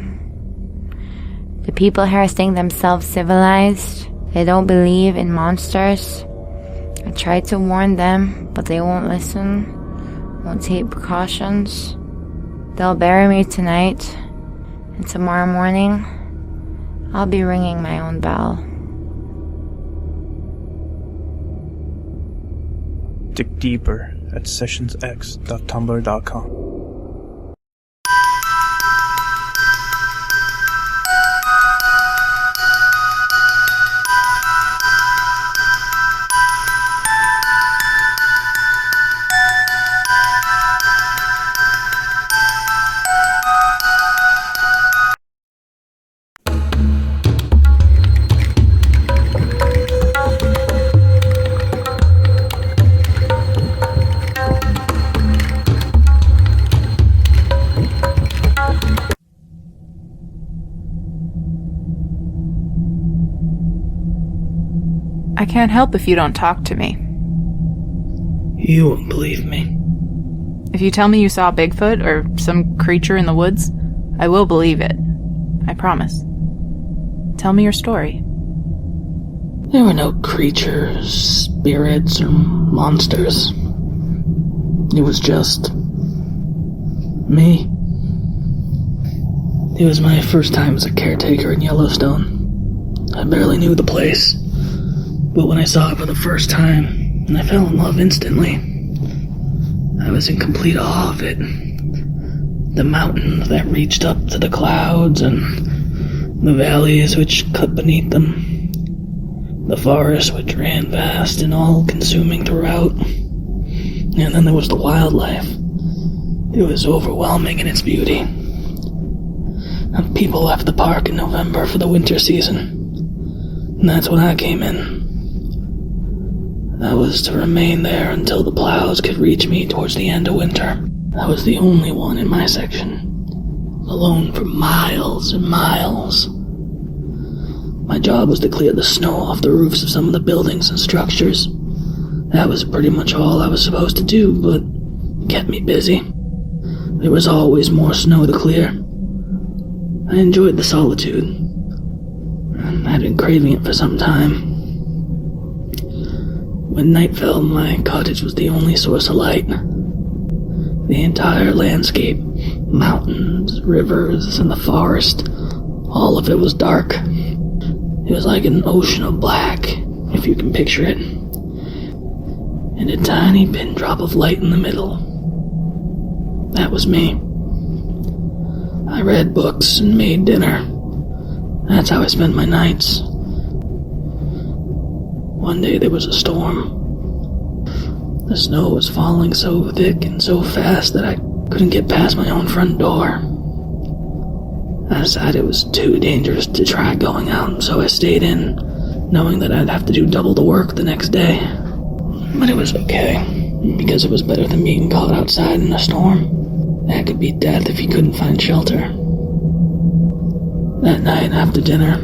The people here think themselves civilized. They don't believe in monsters. I tried to warn them, but they won't listen, won't take precautions. They'll bury me tonight, and tomorrow morning, I'll be ringing my own bell. Dig deeper at sessionsx.tumblr.com. I can't help if you don't talk to me. You won't believe me. If you tell me you saw Bigfoot or some creature in the woods, I will believe it. I promise. Tell me your story. There were no creatures, spirits, or monsters. It was just me. It was my first time as a caretaker in Yellowstone. I barely knew the place. But when I saw it for the first time, I fell in love instantly. I was in complete awe of it. The mountains that reached up to the clouds and the valleys which cut beneath them. The forest, which ran vast and all-consuming throughout. And then there was the wildlife. It was overwhelming in its beauty. People left the park in November for the winter season. And that's when I came in. I was to remain there until the plows could reach me towards the end of winter. I was the only one in my section. Alone for miles and miles. My job was to clear the snow off the roofs of some of the buildings and structures. That was pretty much all I was supposed to do, but it kept me busy. There was always more snow to clear. I enjoyed the solitude. I'd been craving it for some time. When night fell, my cottage was the only source of light. The entire landscape, mountains, rivers, and the forest, all of it was dark. It was like an ocean of black, if you can picture it. And a tiny pin drop of light in the middle. That was me. I read books and made dinner. That's how I spent my nights. One day there was a storm. The snow was falling so thick and so fast that I couldn't get past my own front door. I decided it was too dangerous to try going out, so I stayed in, knowing that I'd have to do double the work the next day. But it was okay, because it was better than being caught outside in a storm. That could be death if you couldn't find shelter. That night, after dinner,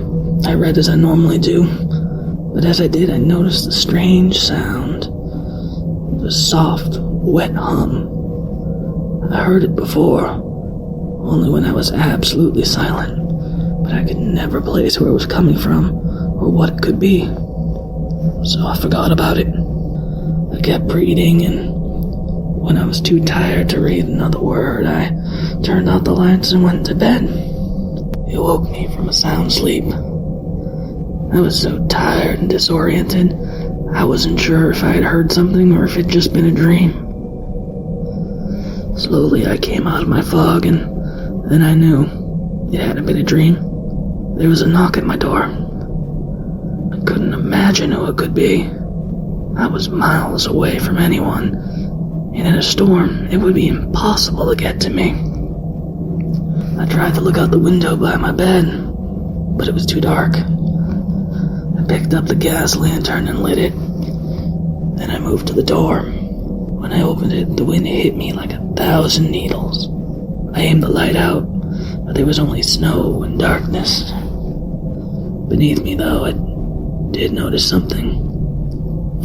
I read as I normally do, but as I did, I noticed a strange sound. A soft, wet hum. I heard it before, only when I was absolutely silent, but I could never place where it was coming from or what it could be. So I forgot about it. I kept reading, and when I was too tired to read another word, I turned out the lights and went to bed. It woke me from a sound sleep. I was so tired and disoriented, I wasn't sure if I had heard something or if it'd just been a dream. Slowly I came out of my fog, and then I knew it hadn't been a dream. There was a knock at my door. I couldn't imagine who it could be. I was miles away from anyone, and in a storm, it would be impossible to get to me. I tried to look out the window by my bed, but it was too dark. I picked up the gas lantern and lit it. Then I moved to the door. When I opened it, the wind hit me like 1,000 needles. I aimed the light out, but there was only snow and darkness. Beneath me, though, I did notice something.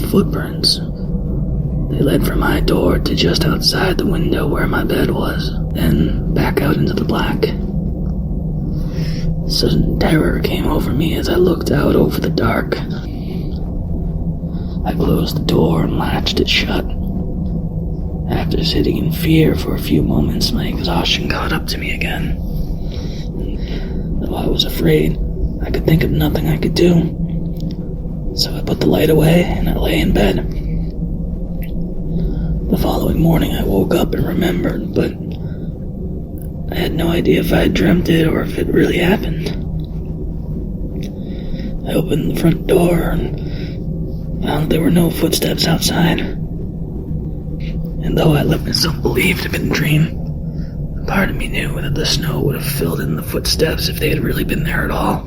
Footprints. They led from my door to just outside the window where my bed was, then back out into the black. Sudden terror came over me as I looked out over the dark. I closed the door and latched it shut. After sitting in fear for a few moments, my exhaustion caught up to me again. Though I was afraid, I could think of nothing I could do. So I put the light away and I lay in bed. The following morning I woke up and remembered, but I had no idea if I had dreamt it or if it really happened. I opened the front door and found there were no footsteps outside. And though I let myself believe it had been a dream, part of me knew that the snow would have filled in the footsteps if they had really been there at all.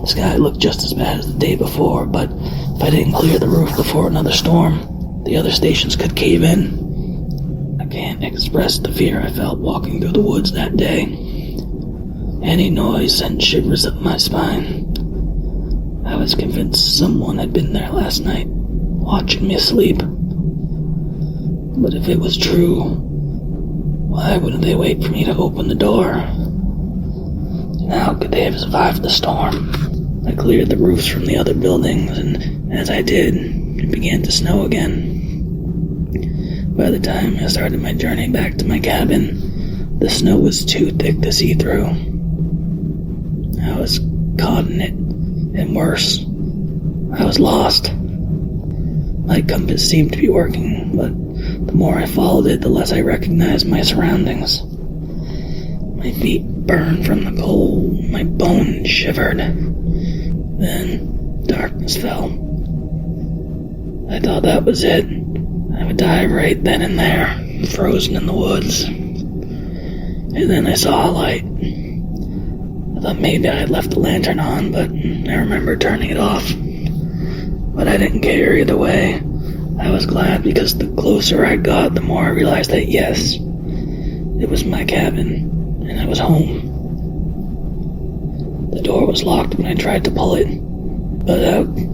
The sky looked just as bad as the day before, but if I didn't clear the roof before another storm, the other stations could cave in. I can't express the fear I felt walking through the woods that day. Any noise sent shivers up my spine. I was convinced someone had been there last night, watching me sleep. But if it was true, why wouldn't they wait for me to open the door? And how could they have survived the storm? I cleared the roofs from the other buildings, and as I did, it began to snow again. By the time I started my journey back to my cabin, the snow was too thick to see through. I was caught in it, and worse, I was lost. My compass seemed to be working, but the more I followed it, the less I recognized my surroundings. My feet burned from the cold, my bones shivered. Then, darkness fell. I thought that was it. I would die right then and there, frozen in the woods. And then I saw a light. I thought maybe I had left the lantern on, but I remember turning it off. But I didn't care either way. I was glad because the closer I got, the more I realized that yes, it was my cabin, and I was home. The door was locked when I tried to pull it, but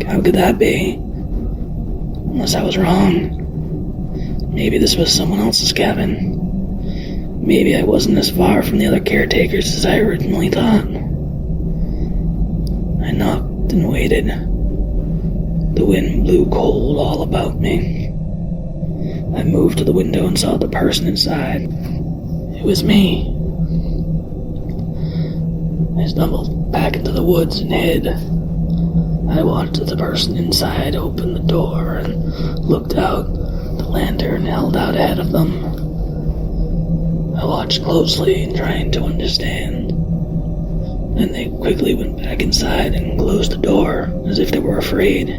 how could that be? Unless I was wrong. Maybe this was someone else's cabin. Maybe I wasn't as far from the other caretakers as I originally thought. I knocked and waited. The wind blew cold all about me. I moved to the window and saw the person inside. It was me. I stumbled back into the woods and hid. I watched the person inside open the door and looked out, the lantern held out ahead of them. I watched closely, trying to understand. Then they quickly went back inside and closed the door, as if they were afraid.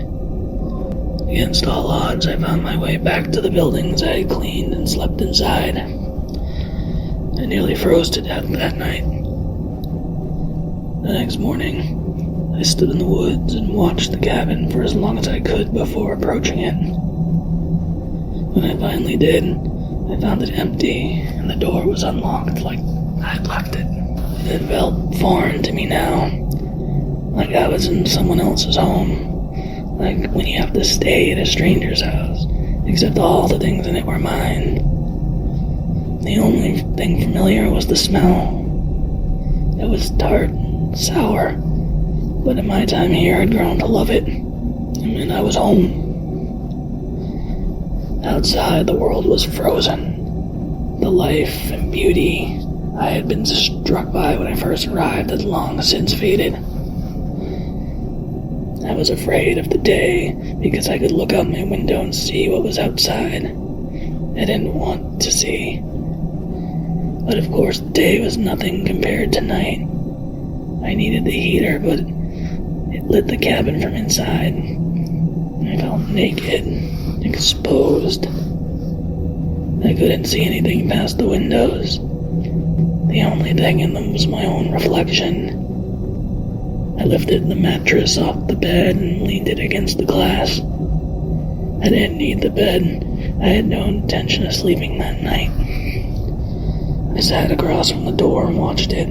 Against all odds, I found my way back to the buildings I had cleaned and slept inside. I nearly froze to death that night. The next morning, I stood in the woods and watched the cabin for as long as I could before approaching it. When I finally did, I found it empty and the door was unlocked like I had left it. It felt foreign to me now, like I was in someone else's home, like when you have to stay at a stranger's house, except all the things in it were mine. The only thing familiar was the smell. It was tart and sour, but in my time here I'd grown to love it, and I was home. Outside, the world was frozen. The life and beauty I had been struck by when I first arrived had long since faded. I was afraid of the day because I could look out my window and see what was outside. I didn't want to see. But of course, the day was nothing compared to night. I needed the heater, but it lit the cabin from inside. I felt naked, exposed. I couldn't see anything past the windows. The only thing in them was my own reflection. I lifted the mattress off the bed and leaned it against the glass. I didn't need the bed. I had no intention of sleeping that night. I sat across from the door and watched it.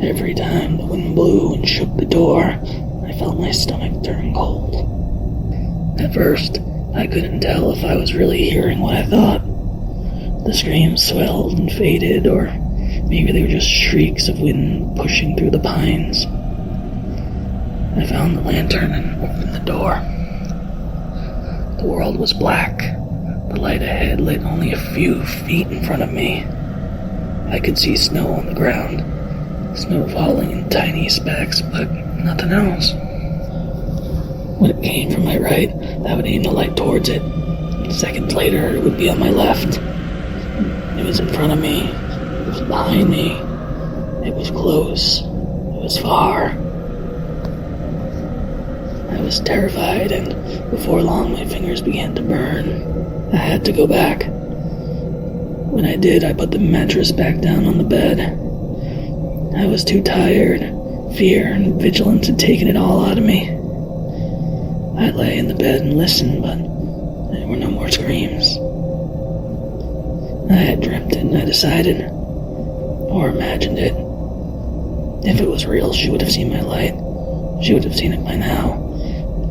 Every time the wind blew and shook the door, I felt my stomach turn cold. At first, I couldn't tell if I was really hearing what I thought. The screams swelled and faded, or maybe they were just shrieks of wind pushing through the pines. I found the lantern and opened the door. The world was black. The light ahead lit only a few feet in front of me. I could see snow on the ground, snow falling in tiny specks, but nothing else. When it came from my right, I would aim the light towards it. Seconds later, it would be on my left. It was in front of me. It was behind me. It was close. It was far. I was terrified, and before long my fingers began to burn. I had to go back. When I did, I put the mattress back down on the bed. I was too tired. Fear and vigilance had taken it all out of me. I lay in the bed and listened, but there were no more screams. I had dreamt it, and I decided, or imagined it. If it was real, she would have seen my light. She would have seen it by now.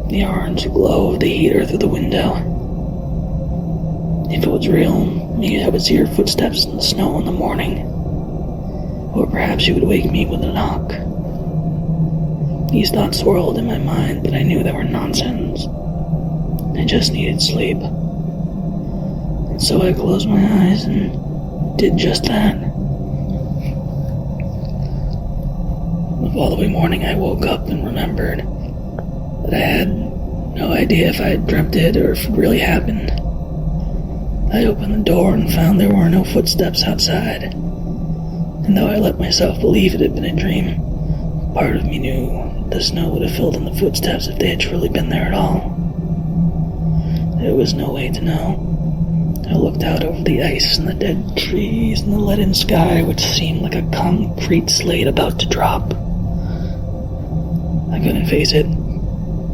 The orange glow of the heater through the window. If it was real, maybe I would see her footsteps in the snow in the morning. Or perhaps she would wake me with a knock. These thoughts swirled in my mind, but I knew they were nonsense. I just needed sleep. And so I closed my eyes and did just that. The following morning I woke up and remembered that I had no idea if I had dreamt it or if it really happened. I opened the door and found there were no footsteps outside. And though I let myself believe it had been a dream, part of me knew The snow would have filled in the footsteps if they had truly been there at all. There was no way to know. I looked out over the ice and the dead trees and the leaden sky, which seemed like a concrete slate about to drop. I couldn't face it.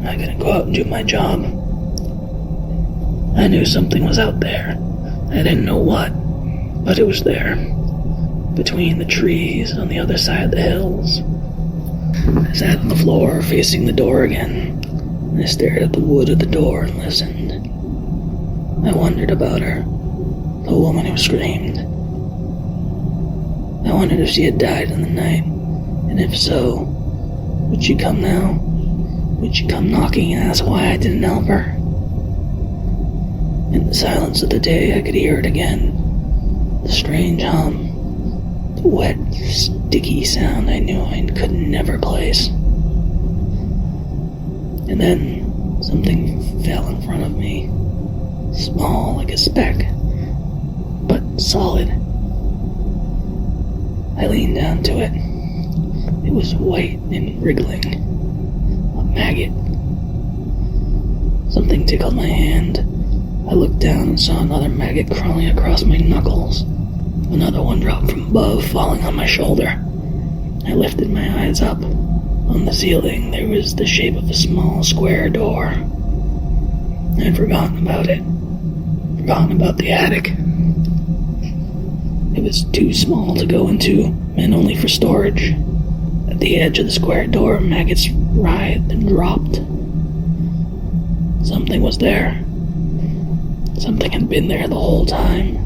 I couldn't go out and do my job. I knew something was out there. I didn't know what, but it was there. Between the trees on the other side of the hills. I sat on the floor facing the door again. I stared at the wood of the door and listened. I wondered about her, the woman who screamed. I wondered if she had died in the night, and if so, would she come now? Would she come knocking and ask why I didn't help her? In the silence of the day, I could hear it again. The strange hum, the wet, sticky sound I knew I could never place. And then something fell in front of me. Small like a speck, but solid. I leaned down to it. It was white and wriggling. A maggot. Something tickled my hand. I looked down and saw another maggot crawling across my knuckles. Another one dropped from above, falling on my shoulder. I lifted my eyes up. On the ceiling, there was the shape of a small square door. I had forgotten about it. Forgotten about the attic. It was too small to go into, meant only for storage. At the edge of the square door, maggots writhed and dropped. Something was there. Something had been there the whole time.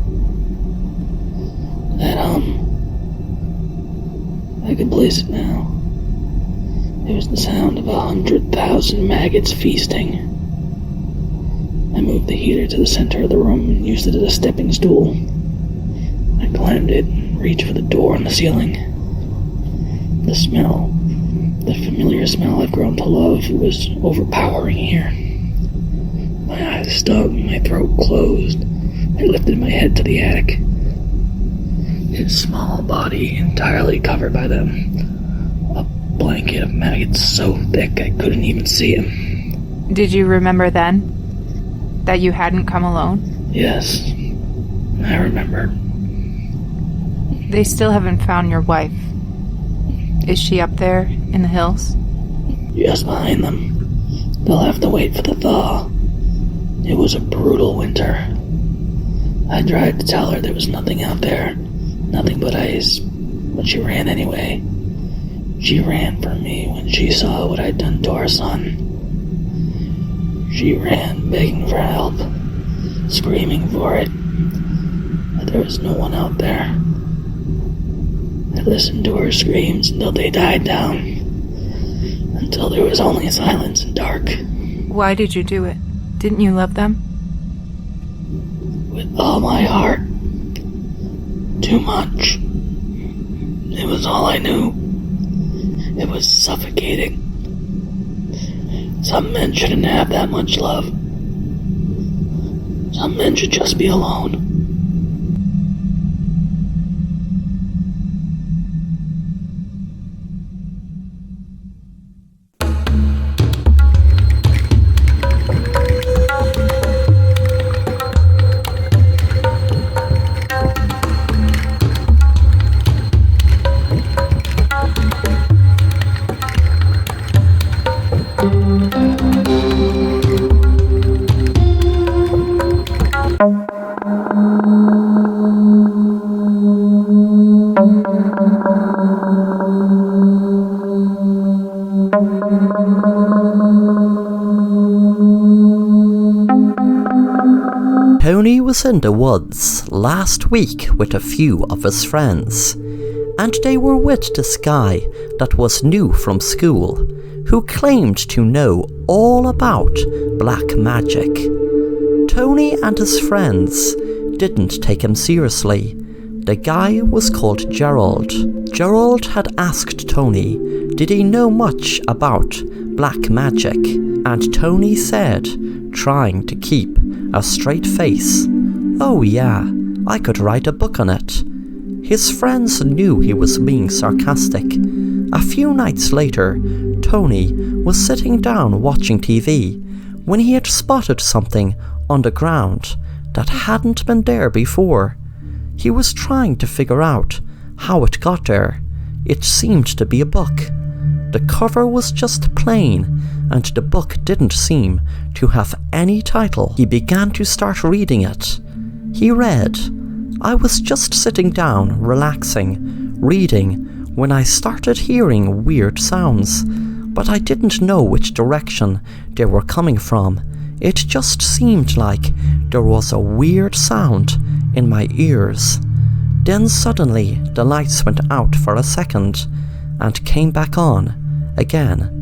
That I could place it now. It was the sound of 100,000 maggots feasting. I moved the heater to the center of the room and used it as a stepping stool. I climbed it and reached for the door on the ceiling. The smell, the familiar smell I've grown to love, was overpowering here. My eyes stung, my throat closed. I lifted my head to the attic. His small body entirely covered by them. A blanket of maggots so thick I couldn't even see him. Did you remember then that you hadn't come alone? Yes, I remember. They still haven't found your wife. Is she up there in the hills? Just behind them. They'll have to wait for the thaw. It was a brutal winter. I tried to tell her there was nothing out there, nothing but ice, but she ran anyway. She ran for me when she saw what I'd done to our son. She ran begging for help, screaming for it, but there was no one out there. I listened to her screams until they died down, until there was only silence and dark. Why did you do it? Didn't you love them? With all my heart. Too much. It was all I knew. It was suffocating. Some men shouldn't have that much love. Some men should just be alone. Tony was in the woods last week with a few of his friends, and they were with this guy that was new from school, who claimed to know all about black magic. Tony and his friends didn't take him seriously. The guy was called Gerald. Gerald had asked Tony, did he know much about black magic, and Tony said, trying to keep a straight face, "Oh yeah, I could write a book on it." His friends knew he was being sarcastic. A few nights later, Tony was sitting down watching TV when he had spotted something on the ground that hadn't been there before. He was trying to figure out how it got there. It seemed to be a book. The cover was just plain, and the book didn't seem to have any title. He began to start reading it. He read, "I was just sitting down, relaxing, reading, when I started hearing weird sounds, but I didn't know which direction they were coming from. It just seemed like there was a weird sound in my ears. Then suddenly the lights went out for a second and came back on again."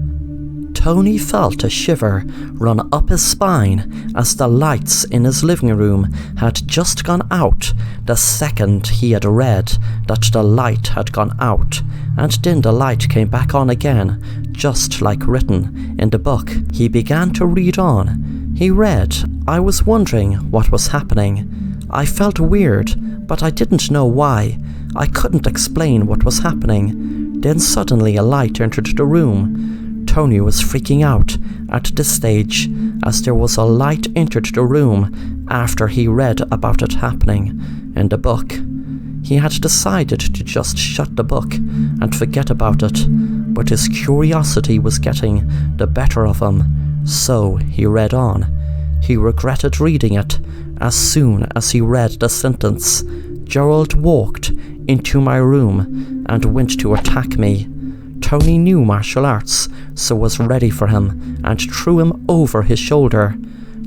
Tony felt a shiver run up his spine as the lights in his living room had just gone out the second he had read that the light had gone out, and then the light came back on again, just like written in the book. He began to read on. He read, "I was wondering what was happening. I felt weird, but I didn't know why. I couldn't explain what was happening. Then suddenly a light entered the room." Tony was freaking out at this stage, as there was a light entered the room after he read about it happening in the book. He had decided to just shut the book and forget about it, but his curiosity was getting the better of him, so he read on. He regretted reading it as soon as he read the sentence, "Gerald walked into my room and went to attack me." Tony knew martial arts, so was ready for him and threw him over his shoulder.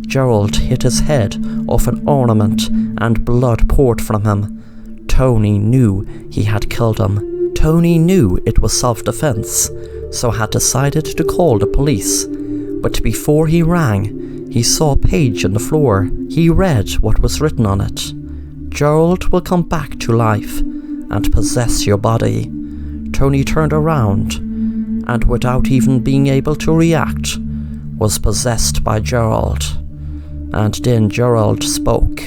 Gerald hit his head off an ornament and blood poured from him. Tony knew he had killed him. Tony knew it was self-defense, so had decided to call the police. But before he rang, he saw a page on the floor. He read what was written on it. "Gerald will come back to life and possess your body." Tony turned around, and without even being able to react, was possessed by Gerald. And then Gerald spoke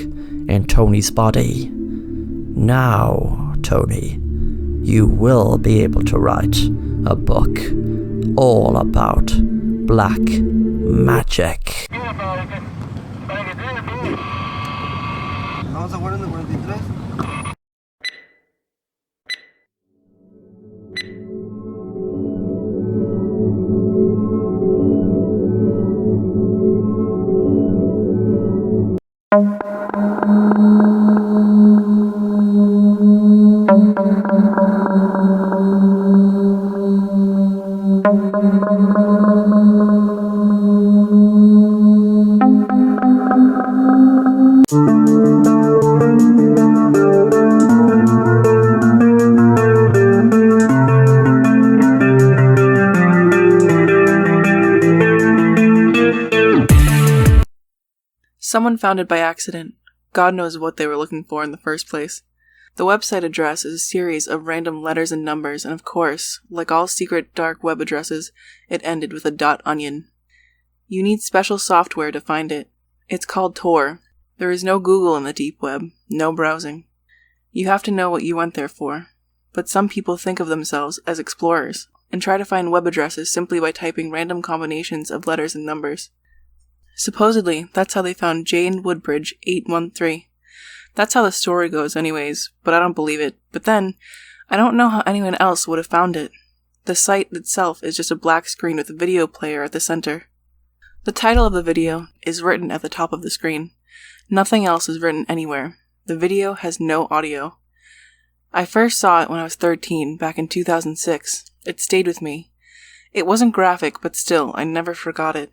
in Tony's body. "Now, Tony, you will be able to write a book all about black magic." Vamos a jugar en el 43. Someone found it by accident. God knows what they were looking for in the first place. The website address is a series of random letters and numbers, and of course, like all secret dark web addresses, it ended with a .onion. You need special software to find it. It's called Tor. There is no Google in the deep web, no browsing. You have to know what you went there for. But some people think of themselves as explorers, and try to find web addresses simply by typing random combinations of letters and numbers. Supposedly, that's how they found Jane Woodbridge 813. That's how the story goes anyways, but I don't believe it. But then, I don't know how anyone else would have found it. The site itself is just a black screen with a video player at the center. The title of the video is written at the top of the screen. Nothing else is written anywhere. The video has no audio. I first saw it when I was 13, back in 2006. It stayed with me. It wasn't graphic, but still, I never forgot it.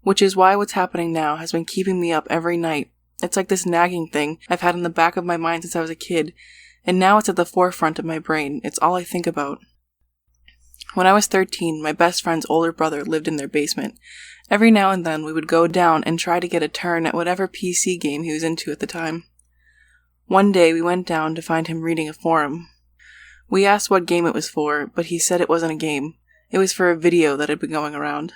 Which is why what's happening now has been keeping me up every night. It's like this nagging thing I've had in the back of my mind since I was a kid, and now it's at the forefront of my brain. It's all I think about. When I was 13, my best friend's older brother lived in their basement. Every now and then we would go down and try to get a turn at whatever PC game he was into at the time. One day we went down to find him reading a forum. We asked what game it was for, but he said it wasn't a game. It was for a video that had been going around.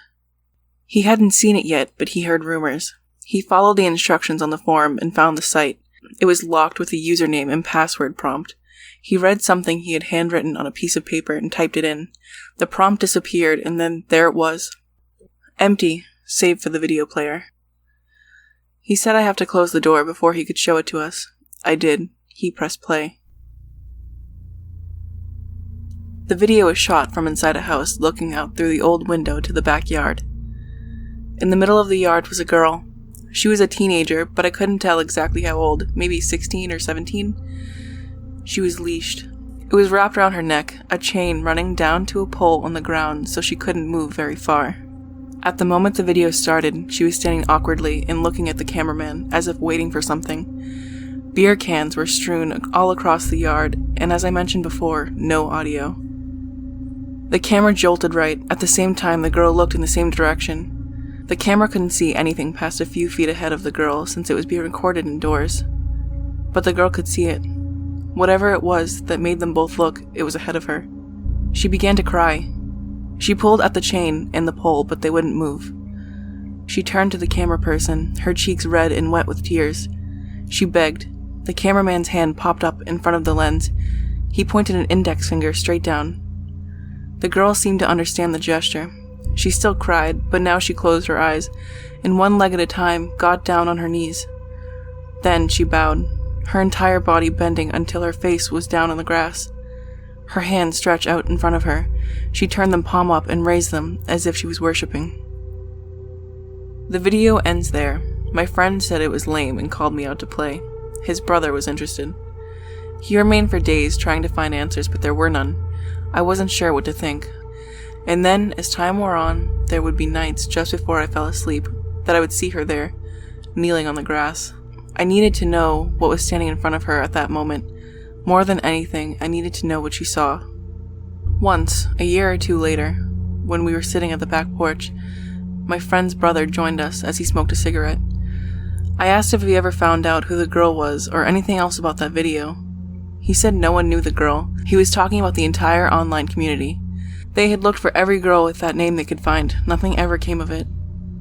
He hadn't seen it yet, but he heard rumors. He followed the instructions on the forum and found the site. It was locked with a username and password prompt. He read something he had handwritten on a piece of paper and typed it in. The prompt disappeared, and then there it was. Empty, save for the video player. He said I have to close the door before he could show it to us. I did. He pressed play. The video was shot from inside a house looking out through the old window to the backyard. In the middle of the yard was a girl. She was a teenager, but I couldn't tell exactly how old, maybe 16 or 17. She was leashed. It was wrapped around her neck, a chain running down to a pole on the ground so she couldn't move very far. At the moment the video started, she was standing awkwardly and looking at the cameraman, as if waiting for something. Beer cans were strewn all across the yard, and as I mentioned before, no audio. The camera jolted right. At the same time, the girl looked in the same direction. The camera couldn't see anything past a few feet ahead of the girl since it was being recorded indoors. But the girl could see it. Whatever it was that made them both look, it was ahead of her. She began to cry. She pulled at the chain and the pole, but they wouldn't move. She turned to the camera person, her cheeks red and wet with tears. She begged. The cameraman's hand popped up in front of the lens. He pointed an index finger straight down. The girl seemed to understand the gesture. She still cried, but now she closed her eyes, and one leg at a time got down on her knees. Then she bowed, her entire body bending until her face was down on the grass. Her hands stretched out in front of her. She turned them palm up and raised them as if she was worshipping. The video ends there. My friend said it was lame and called me out to play. His brother was interested. He remained for days trying to find answers, but there were none. I wasn't sure what to think. And then, as time wore on, there would be nights just before I fell asleep that I would see her there, kneeling on the grass. I needed to know what was standing in front of her at that moment. More than anything, I needed to know what she saw. Once, a year or two later, when we were sitting at the back porch, my friend's brother joined us as he smoked a cigarette. I asked if he ever found out who the girl was or anything else about that video. He said no one knew the girl. He was talking about the entire online community. They had looked for every girl with that name they could find. Nothing ever came of it.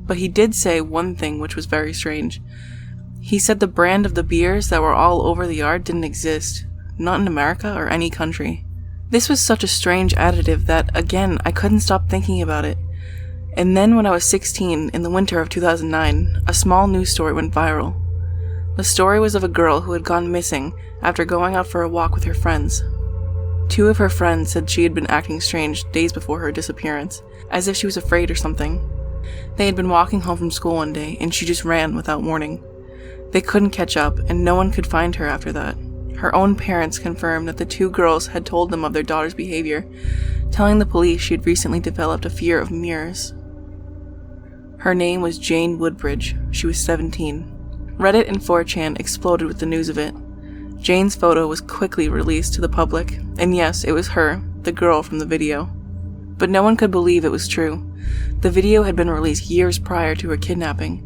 But he did say one thing which was very strange. He said the brand of the beers that were all over the yard didn't exist. Not in America or any country. This was such a strange additive that, again, I couldn't stop thinking about it. And then when I was 16, in the winter of 2009, a small news story went viral. The story was of a girl who had gone missing after going out for a walk with her friends. Two of her friends said she had been acting strange days before her disappearance, as if she was afraid or something. They had been walking home from school one day, and she just ran without warning. They couldn't catch up, and no one could find her after that. Her own parents confirmed that the two girls had told them of their daughter's behavior, telling the police she had recently developed a fear of mirrors. Her name was Jane Woodbridge. She was 17. Reddit and 4chan exploded with the news of it. Jane's photo was quickly released to the public, and yes, it was her, the girl from the video. But no one could believe it was true. The video had been released years prior to her kidnapping.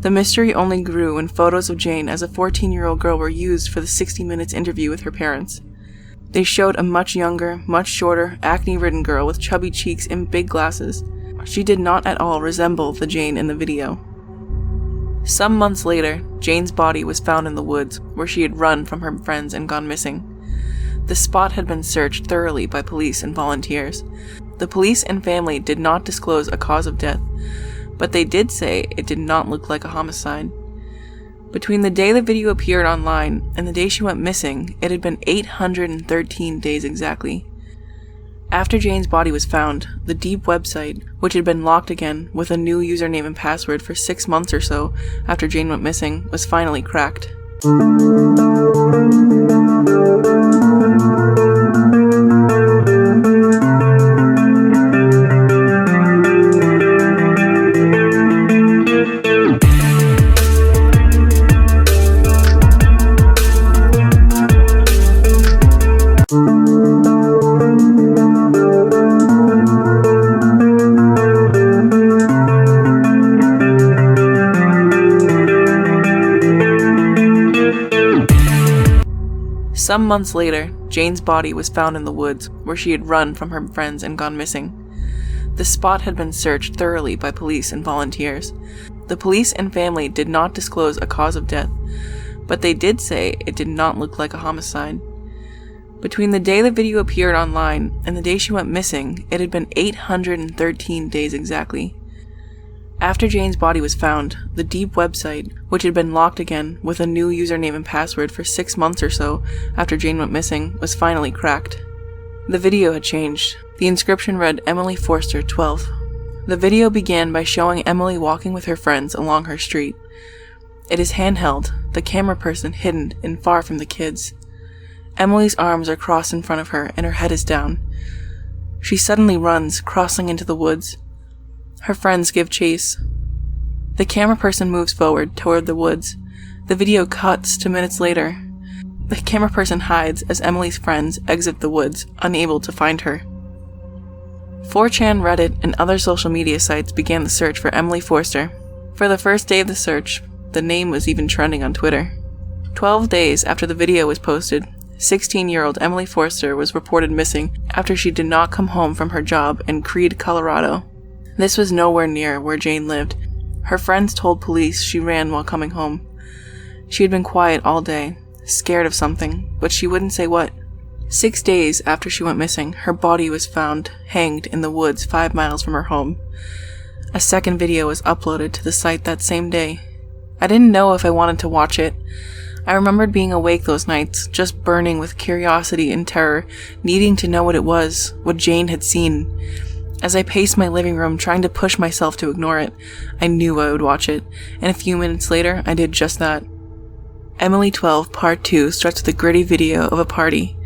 The mystery only grew when photos of Jane as a 14-year-old girl were used for the 60 Minutes interview with her parents. They showed a much younger, much shorter, acne-ridden girl with chubby cheeks and big glasses. She did not at all resemble the Jane in the video. Some months later, Jane's body was found in the woods, where she had run from her friends and gone missing. The spot had been searched thoroughly by police and volunteers. The police and family did not disclose a cause of death, but they did say it did not look like a homicide. Between the day the video appeared online and the day she went missing, it had been 813 days exactly. After Jane's body was found, the Deep website, which had been locked again with a new username and password for 6 months or so after Jane went missing, was finally cracked. Some months later, Jane's body was found in the woods, where she had run from her friends and gone missing. The spot had been searched thoroughly by police and volunteers. The police and family did not disclose a cause of death, but they did say it did not look like a homicide. Between the day the video appeared online and the day she went missing, it had been 813 days exactly. After Jane's body was found, the Deep website, which had been locked again with a new username and password for 6 months or so after Jane went missing, was finally cracked. The video had changed. The inscription read Emily Forster, 12. The video began by showing Emily walking with her friends along her street. It is handheld, the camera person hidden and far from the kids. Emily's arms are crossed in front of her and her head is down. She suddenly runs, crossing into the woods. Her friends give chase. The camera person moves forward toward the woods. The video cuts to minutes later. The camera person hides as Emily's friends exit the woods, unable to find her. 4chan, Reddit, and other social media sites began the search for Emily Forster. For the first day of the search, the name was even trending on Twitter. 12 days after the video was posted, 16-year-old Emily Forster was reported missing after she did not come home from her job in Creede, Colorado. This was nowhere near where Jane lived. Her friends told police she ran while coming home. She had been quiet all day, scared of something, but she wouldn't say what. 6 days after she went missing, her body was found hanged in the woods 5 miles from her home. A second video was uploaded to the site that same day. I didn't know if I wanted to watch it. I remembered being awake those nights, just burning with curiosity and terror, needing to know what it was, what Jane had seen. As I paced my living room, trying to push myself to ignore it, I knew I would watch it, and a few minutes later, I did just that. Emily 12 Part 2 starts with a gritty video of a party.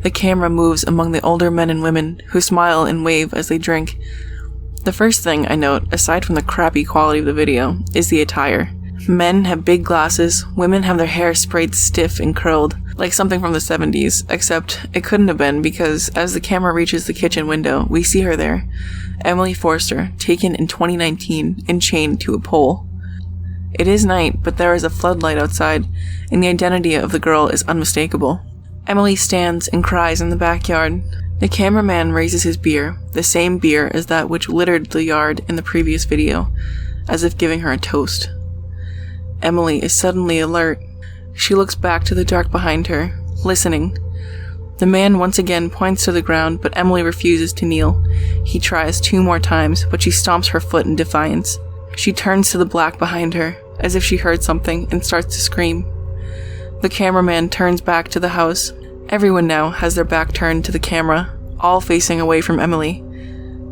The camera moves among the older men and women, who smile and wave as they drink. The first thing I note, aside from the crappy quality of the video, is the attire. Men have big glasses, women have their hair sprayed stiff and curled, like something from the 70s, except it couldn't have been because as the camera reaches the kitchen window, we see her there. Emily Forster, taken in 2019 and chained to a pole. It is night, but there is a floodlight outside, and the identity of the girl is unmistakable. Emily stands and cries in the backyard. The cameraman raises his beer, the same beer as that which littered the yard in the previous video, as if giving her a toast. Emily is suddenly alert. She looks back to the dark behind her, listening. The man once again points to the ground, but Emily refuses to kneel. He tries 2 more times, but she stomps her foot in defiance. She turns to the black behind her, as if she heard something, and starts to scream. The cameraman turns back to the house. Everyone now has their back turned to the camera, all facing away from Emily.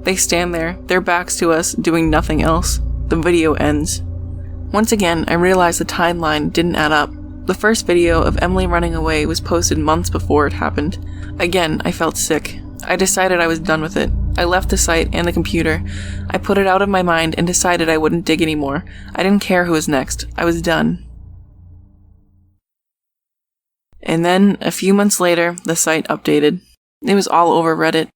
They stand there, their backs to us, doing nothing else. The video ends. Once again, I realized the timeline didn't add up. The first video of Emily running away was posted months before it happened. Again, I felt sick. I decided I was done with it. I left the site and the computer. I put it out of my mind and decided I wouldn't dig anymore. I didn't care who was next. I was done. And then, a few months later, the site updated. It was all over Reddit.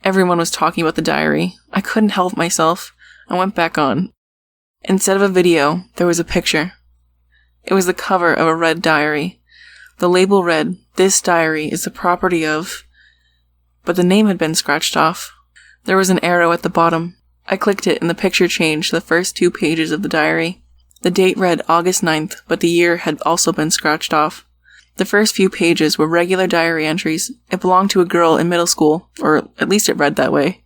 Everyone was talking about the diary. I couldn't help myself. I went back on. Instead of a video, there was a picture. It was the cover of a red diary. The label read, "This diary is the property of..." But the name had been scratched off. There was an arrow at the bottom. I clicked it and the picture changed to the first 2 pages of the diary. The date read August 9th, but the year had also been scratched off. The first few pages were regular diary entries. It belonged to a girl in middle school, or at least it read that way.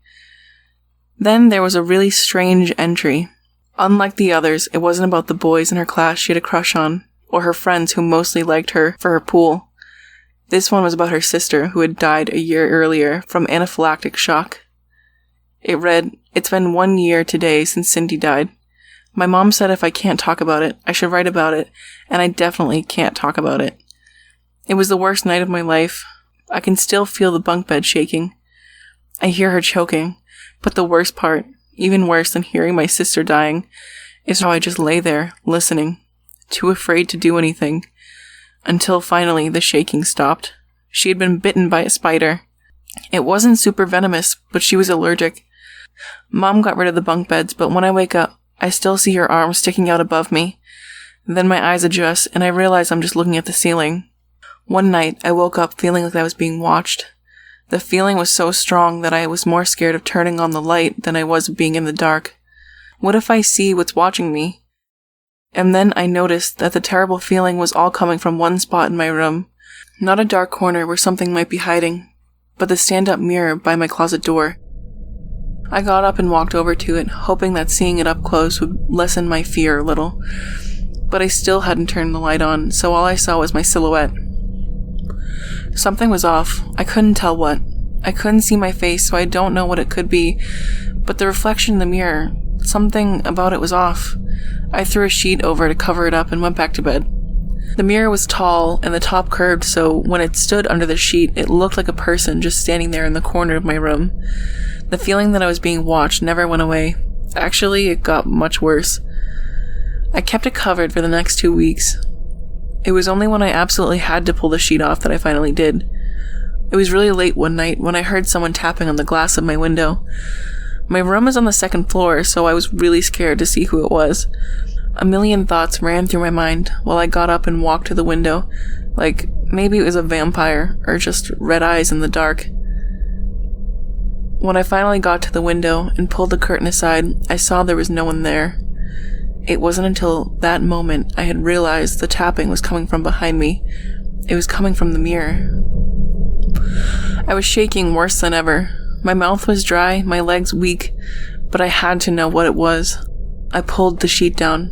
Then there was a really strange entry. Unlike the others, it wasn't about the boys in her class she had a crush on, or her friends who mostly liked her for her pool. This one was about her sister, who had died a year earlier from anaphylactic shock. It read, "It's been 1 year today since Cindy died. My mom said if I can't talk about it, I should write about it, and I definitely can't talk about it. It was the worst night of my life. I can still feel the bunk bed shaking. I hear her choking, but the worst part, even worse than hearing my sister dying, is how I just lay there, listening, too afraid to do anything, until finally the shaking stopped. She had been bitten by a spider. It wasn't super venomous, but she was allergic. Mom got rid of the bunk beds, but when I wake up, I still see her arm sticking out above me. Then my eyes adjust, and I realize I'm just looking at the ceiling. One night, I woke up feeling like I was being watched. The feeling was so strong that I was more scared of turning on the light than I was of being in the dark. What if I see what's watching me? And then I noticed that the terrible feeling was all coming from one spot in my room. Not a dark corner where something might be hiding, but the stand-up mirror by my closet door. I got up and walked over to it, hoping that seeing it up close would lessen my fear a little. But I still hadn't turned the light on, so all I saw was my silhouette. Something was off. I couldn't tell what. I couldn't see my face, so I don't know what it could be. But the reflection in the mirror, something about it was off. I threw a sheet over to cover it up and went back to bed. The mirror was tall and the top curved, so when it stood under the sheet, it looked like a person just standing there in the corner of my room. The feeling that I was being watched never went away. Actually, it got much worse. I kept it covered for the next 2 weeks. It was only when I absolutely had to pull the sheet off that I finally did. It was really late one night when I heard someone tapping on the glass of my window. My room is on the second floor, so I was really scared to see who it was. A million thoughts ran through my mind while I got up and walked to the window, like maybe it was a vampire or just red eyes in the dark. When I finally got to the window and pulled the curtain aside, I saw there was no one there. It wasn't until that moment I had realized the tapping was coming from behind me. It was coming from the mirror. I was shaking worse than ever. My mouth was dry, my legs weak, but I had to know what it was. I pulled the sheet down.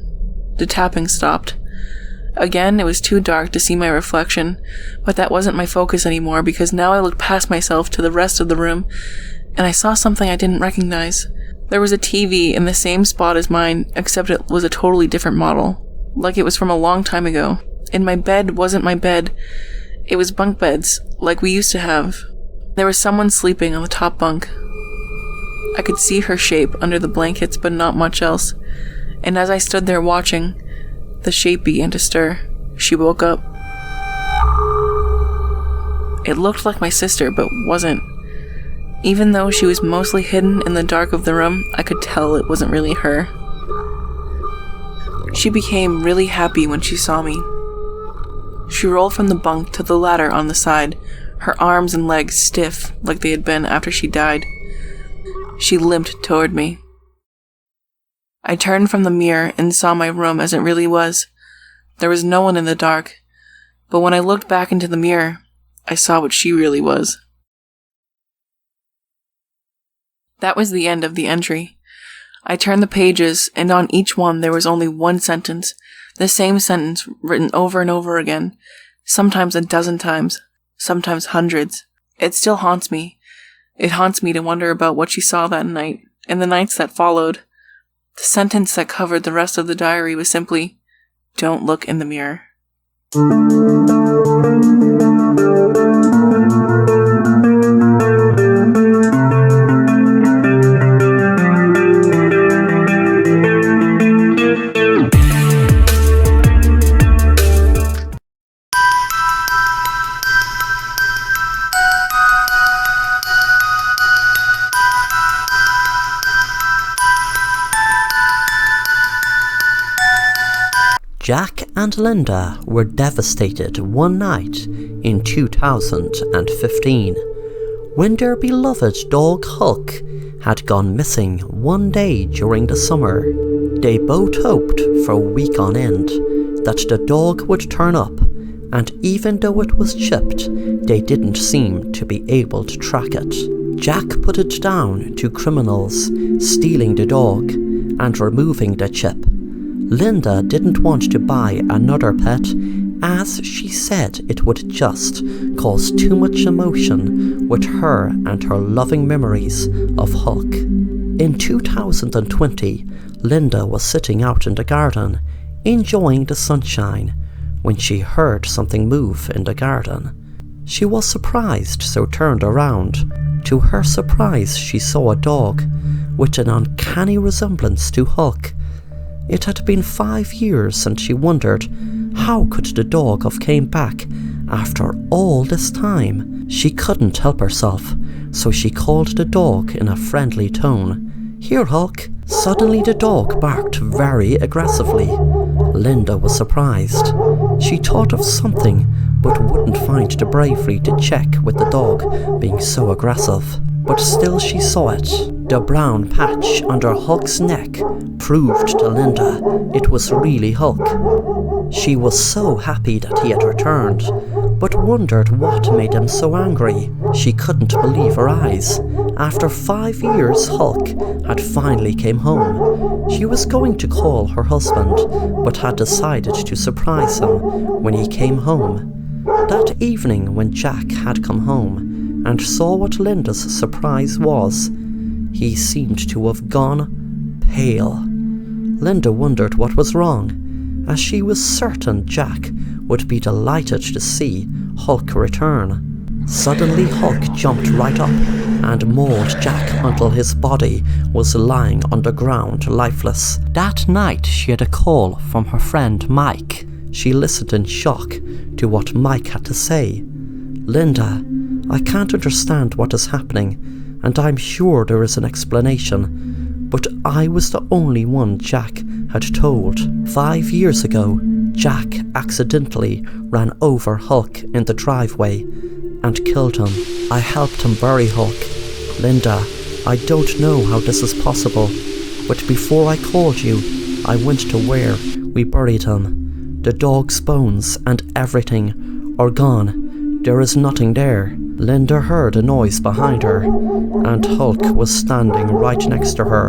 The tapping stopped. Again, it was too dark to see my reflection, but that wasn't my focus anymore because now I looked past myself to the rest of the room, and I saw something I didn't recognize. There was a TV in the same spot as mine, except it was a totally different model, like it was from a long time ago. And my bed wasn't my bed. It was bunk beds, like we used to have. There was someone sleeping on the top bunk. I could see her shape under the blankets, but not much else. And as I stood there watching, the shape began to stir. She woke up. It looked like my sister, but wasn't. Even though she was mostly hidden in the dark of the room, I could tell it wasn't really her. She became really happy when she saw me. She rolled from the bunk to the ladder on the side, her arms and legs stiff like they had been after she died. She limped toward me. I turned from the mirror and saw my room as it really was. There was no one in the dark, but when I looked back into the mirror, I saw what she really was. That was the end of the entry. I turned the pages, and on each one there was only one sentence, the same sentence written over and over again, sometimes a dozen times, sometimes hundreds. It still haunts me. It haunts me to wonder about what she saw that night, and the nights that followed. The sentence that covered the rest of the diary was simply, "Don't look in the mirror." Jack and Linda were devastated one night in 2015 when their beloved dog Huck had gone missing one day during the summer. They both hoped for a week on end that the dog would turn up, and even though it was chipped, they didn't seem to be able to track it. Jack put it down to criminals stealing the dog and removing the chip. Linda didn't want to buy another pet as she said it would just cause too much emotion with her and her loving memories of Huck. In 2020, Linda was sitting out in the garden, enjoying the sunshine, when she heard something move in the garden. She was surprised, so turned around. To her surprise, she saw a dog with an uncanny resemblance to Huck. It had been 5 years, and she wondered, how could the dog have came back after all this time? She couldn't help herself, so she called the dog in a friendly tone. "Here, Huck." Suddenly the dog barked very aggressively. Linda was surprised. She thought of something, but wouldn't find the bravery to check with the dog being so aggressive. But still she saw it. The brown patch under Huck's neck proved to Linda it was really Huck. She was so happy that he had returned, but wondered what made him so angry. She couldn't believe her eyes. After 5 years, Hulk had finally came home. She was going to call her husband, but had decided to surprise him when he came home. That evening, when Jack had come home and saw what Linda's surprise was, he seemed to have gone pale. Linda wondered what was wrong, as she was certain Jack would be delighted to see Hulk return. Suddenly Hulk jumped right up and mauled Jack until his body was lying on the ground lifeless. That night she had a call from her friend Mike. She listened in shock to what Mike had to say. "Linda, I can't understand what is happening, and I'm sure there is an explanation, but I was the only one Jack had told. 5 years ago, Jack accidentally ran over Hulk in the driveway and killed him. I helped him bury Hulk. Linda, I don't know how this is possible, but before I called you, I went to where we buried him. The dog's bones and everything are gone. There is nothing there." Linda heard a noise behind her, and Hulk was standing right next to her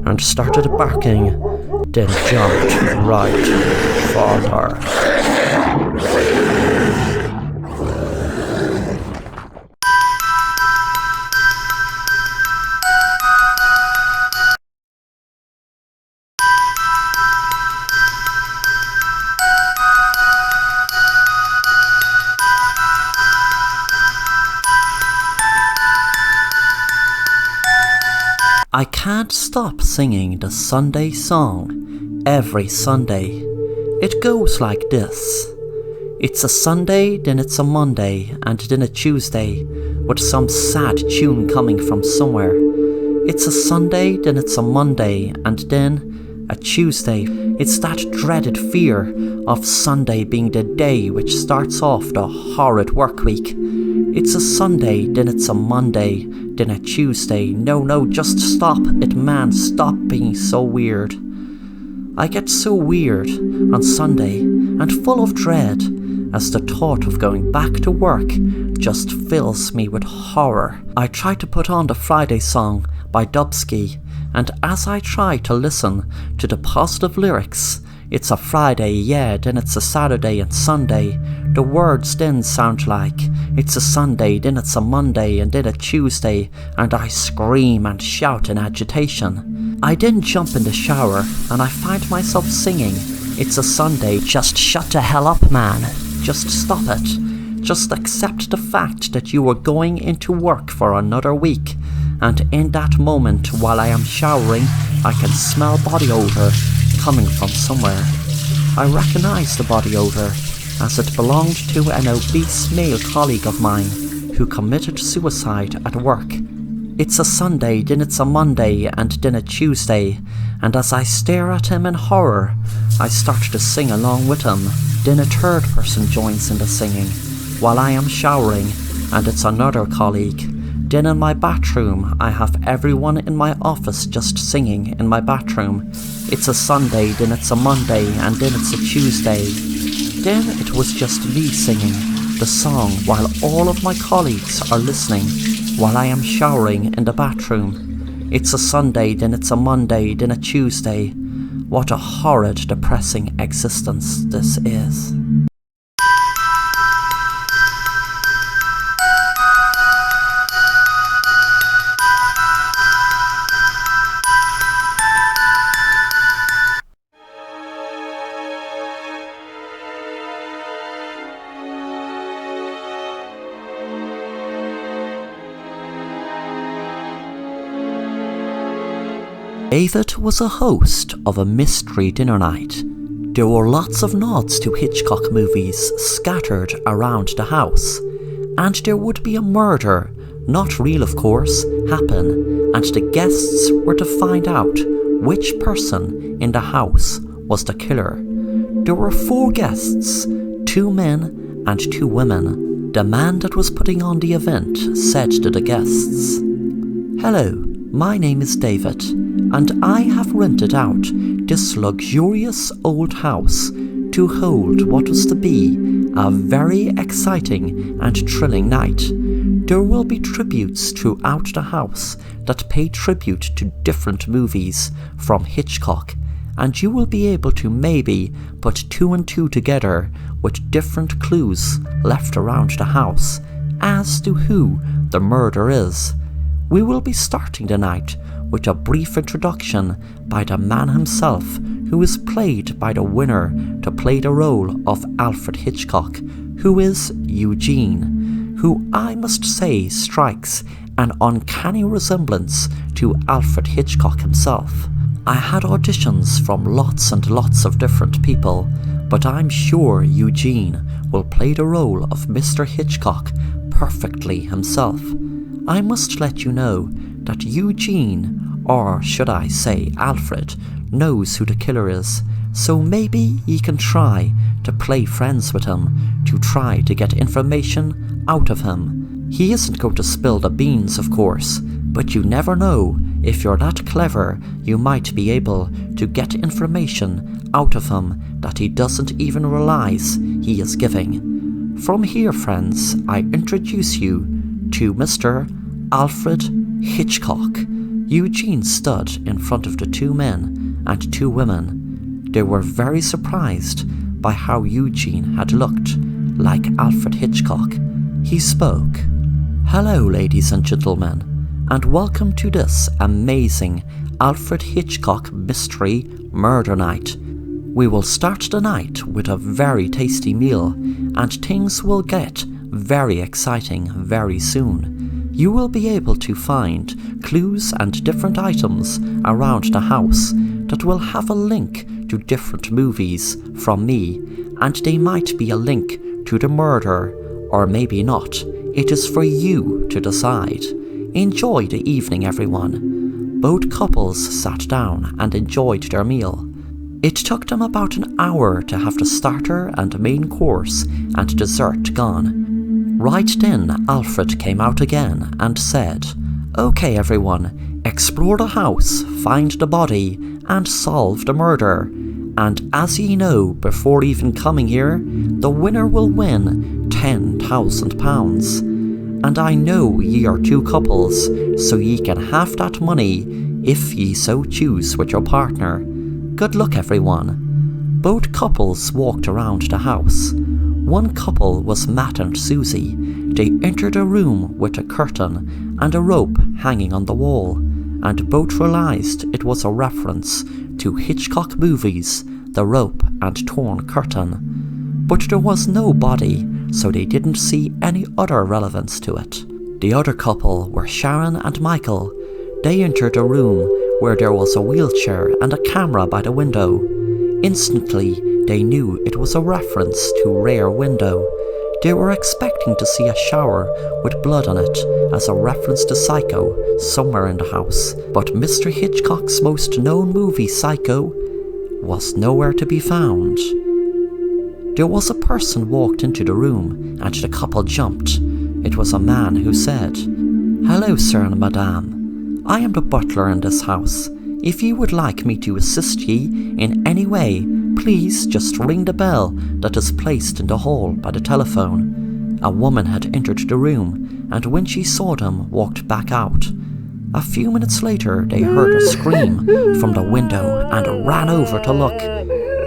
and started barking, then jumped right for her. I can't stop singing the Sunday song every Sunday. It goes like this. It's a Sunday, then it's a Monday, and then a Tuesday, with some sad tune coming from somewhere. It's a Sunday, then it's a Monday, and then a Tuesday. It's that dreaded fear of Sunday being the day which starts off the horrid work week. It's a Sunday, then it's a Monday, then a Tuesday. No, just stop it, man, stop being so weird. I get so weird on Sunday and full of dread as the thought of going back to work just fills me with horror. I try to put on the Friday song by Dubsky, and as I try to listen to the positive lyrics, it's a Friday, yeah, then it's a Saturday and Sunday. The words then sound like, it's a Sunday, then it's a Monday, and then a Tuesday, and I scream and shout in agitation. I then jump in the shower, and I find myself singing, it's a Sunday, just shut the hell up, man. Just stop it. Just accept the fact that you are going into work for another week. And in that moment, while I am showering, I can smell body odour coming from somewhere. I recognise the body odour, as it belonged to an obese male colleague of mine who committed suicide at work. It's a Sunday, then it's a Monday, and then a Tuesday, and as I stare at him in horror, I start to sing along with him. Then a third person joins in the singing, while I am showering, and it's another colleague. Then in my bathroom, I have everyone in my office just singing in my bathroom. It's a Sunday, then it's a Monday, and then it's a Tuesday. Then it was just me singing the song while all of my colleagues are listening while I am showering in the bathroom. It's a Sunday, then it's a Monday, then a Tuesday. What a horrid, depressing existence this is. David was a host of a mystery dinner night. There were lots of nods to Hitchcock movies scattered around the house, and there would be a murder, not real of course, happen, and the guests were to find out which person in the house was the killer. There were 4 guests, 2 men and 2 women. The man that was putting on the event said to the guests, "Hello, my name is David, and I have rented out this luxurious old house to hold what was to be a very exciting and thrilling night. There will be tributes throughout the house that pay tribute to different movies from Hitchcock, and you will be able to maybe put 2 and 2 together with different clues left around the house as to who the murderer is. We will be starting the night with a brief introduction by the man himself, who is played by the winner to play the role of Alfred Hitchcock, who is Eugene, who I must say strikes an uncanny resemblance to Alfred Hitchcock himself. I had auditions from lots and lots of different people, but I'm sure Eugene will play the role of Mr. Hitchcock perfectly himself. I must let you know that Eugene, or should I say Alfred, knows who the killer is, so maybe you can try to play friends with him to try to get information out of him. He isn't going to spill the beans, of course, but you never know. If you're that clever, you might be able to get information out of him that he doesn't even realize he is giving. From here, friends, I introduce you to Mr. Alfred Hitchcock. Eugene stood in front of the 2 men and 2 women. They were very surprised by how Eugene had looked like Alfred Hitchcock. He spoke. "Hello, ladies and gentlemen, and welcome to this amazing Alfred Hitchcock mystery murder night. We will start the night with a very tasty meal, and things will get very exciting very soon. You will be able to find clues and different items around the house that will have a link to different movies from me, and they might be a link to the murder, or maybe not. It is for you to decide. Enjoy the evening, everyone." Both couples sat down and enjoyed their meal. It took them about an hour to have the starter and main course and dessert gone. Right then, Alfred came out again and said, "Okay, everyone, explore the house, find the body, and solve the murder. And as ye know, before even coming here, the winner will win £10,000. And I know ye are 2 couples, so ye can have that money if ye so choose with your partner. Good luck, everyone." Both couples walked around the house. One couple was Matt and Susie. They entered a room with a curtain and a rope hanging on the wall, and both realized it was a reference to Hitchcock movies, The Rope and Torn Curtain. But there was no body, so they didn't see any other relevance to it. The other couple were Sharon and Michael. They entered a room where there was a wheelchair and a camera by the window. Instantly, they knew it was a reference to Rear Window. They were expecting to see a shower with blood on it as a reference to Psycho somewhere in the house, but Mr. Hitchcock's most known movie, Psycho, was nowhere to be found. There was a person walked into the room and the couple jumped. It was a man who said, "Hello, sir and madame. I am the butler in this house. If you would like me to assist ye in any way, please just ring the bell that is placed in the hall by the telephone." A woman had entered the room, and when she saw them, walked back out. A few minutes later, they heard a scream from the window and ran over to look.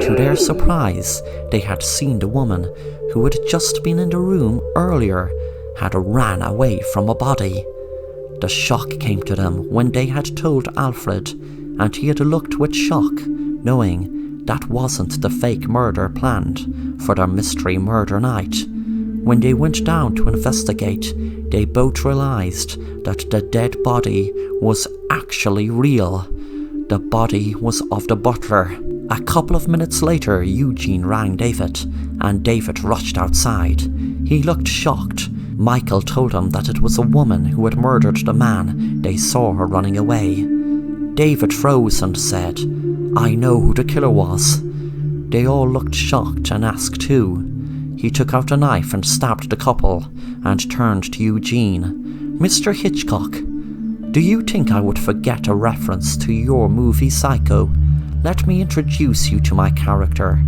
To their surprise, they had seen the woman who had just been in the room earlier had ran away from a body. The shock came to them when they had told Alfred, and he had looked with shock, knowing that wasn't the fake murder planned for their mystery murder night. When they went down to investigate, they both realized that the dead body was actually real. The body was of the butler. A couple of minutes later, Eugene rang David, and David rushed outside. He looked shocked. Michael told him that it was a woman who had murdered the man they saw her running away. David froze and said, "I know who the killer was." They all looked shocked and asked who. He took out a knife and stabbed the couple and turned to Eugene. "Mr. Hitchcock, do you think I would forget a reference to your movie Psycho? Let me introduce you to my character.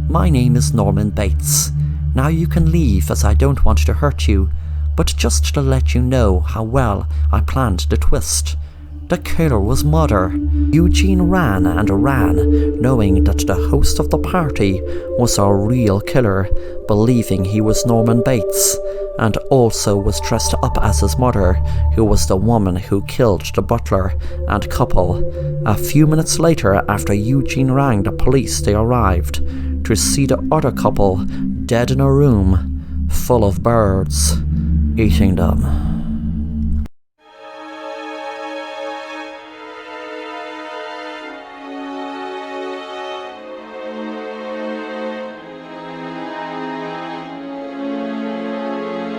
My name is Norman Bates. Now you can leave, as I don't want to hurt you, but just to let you know how well I planned the twist. The killer was Mother. Eugene ran and ran, knowing that the host of the party was our real killer, believing he was Norman Bates, and also was dressed up as his mother, who was the woman who killed the butler and couple. A few minutes later, after Eugene rang the police, they arrived to see the other couple dead in a room full of birds, eating them.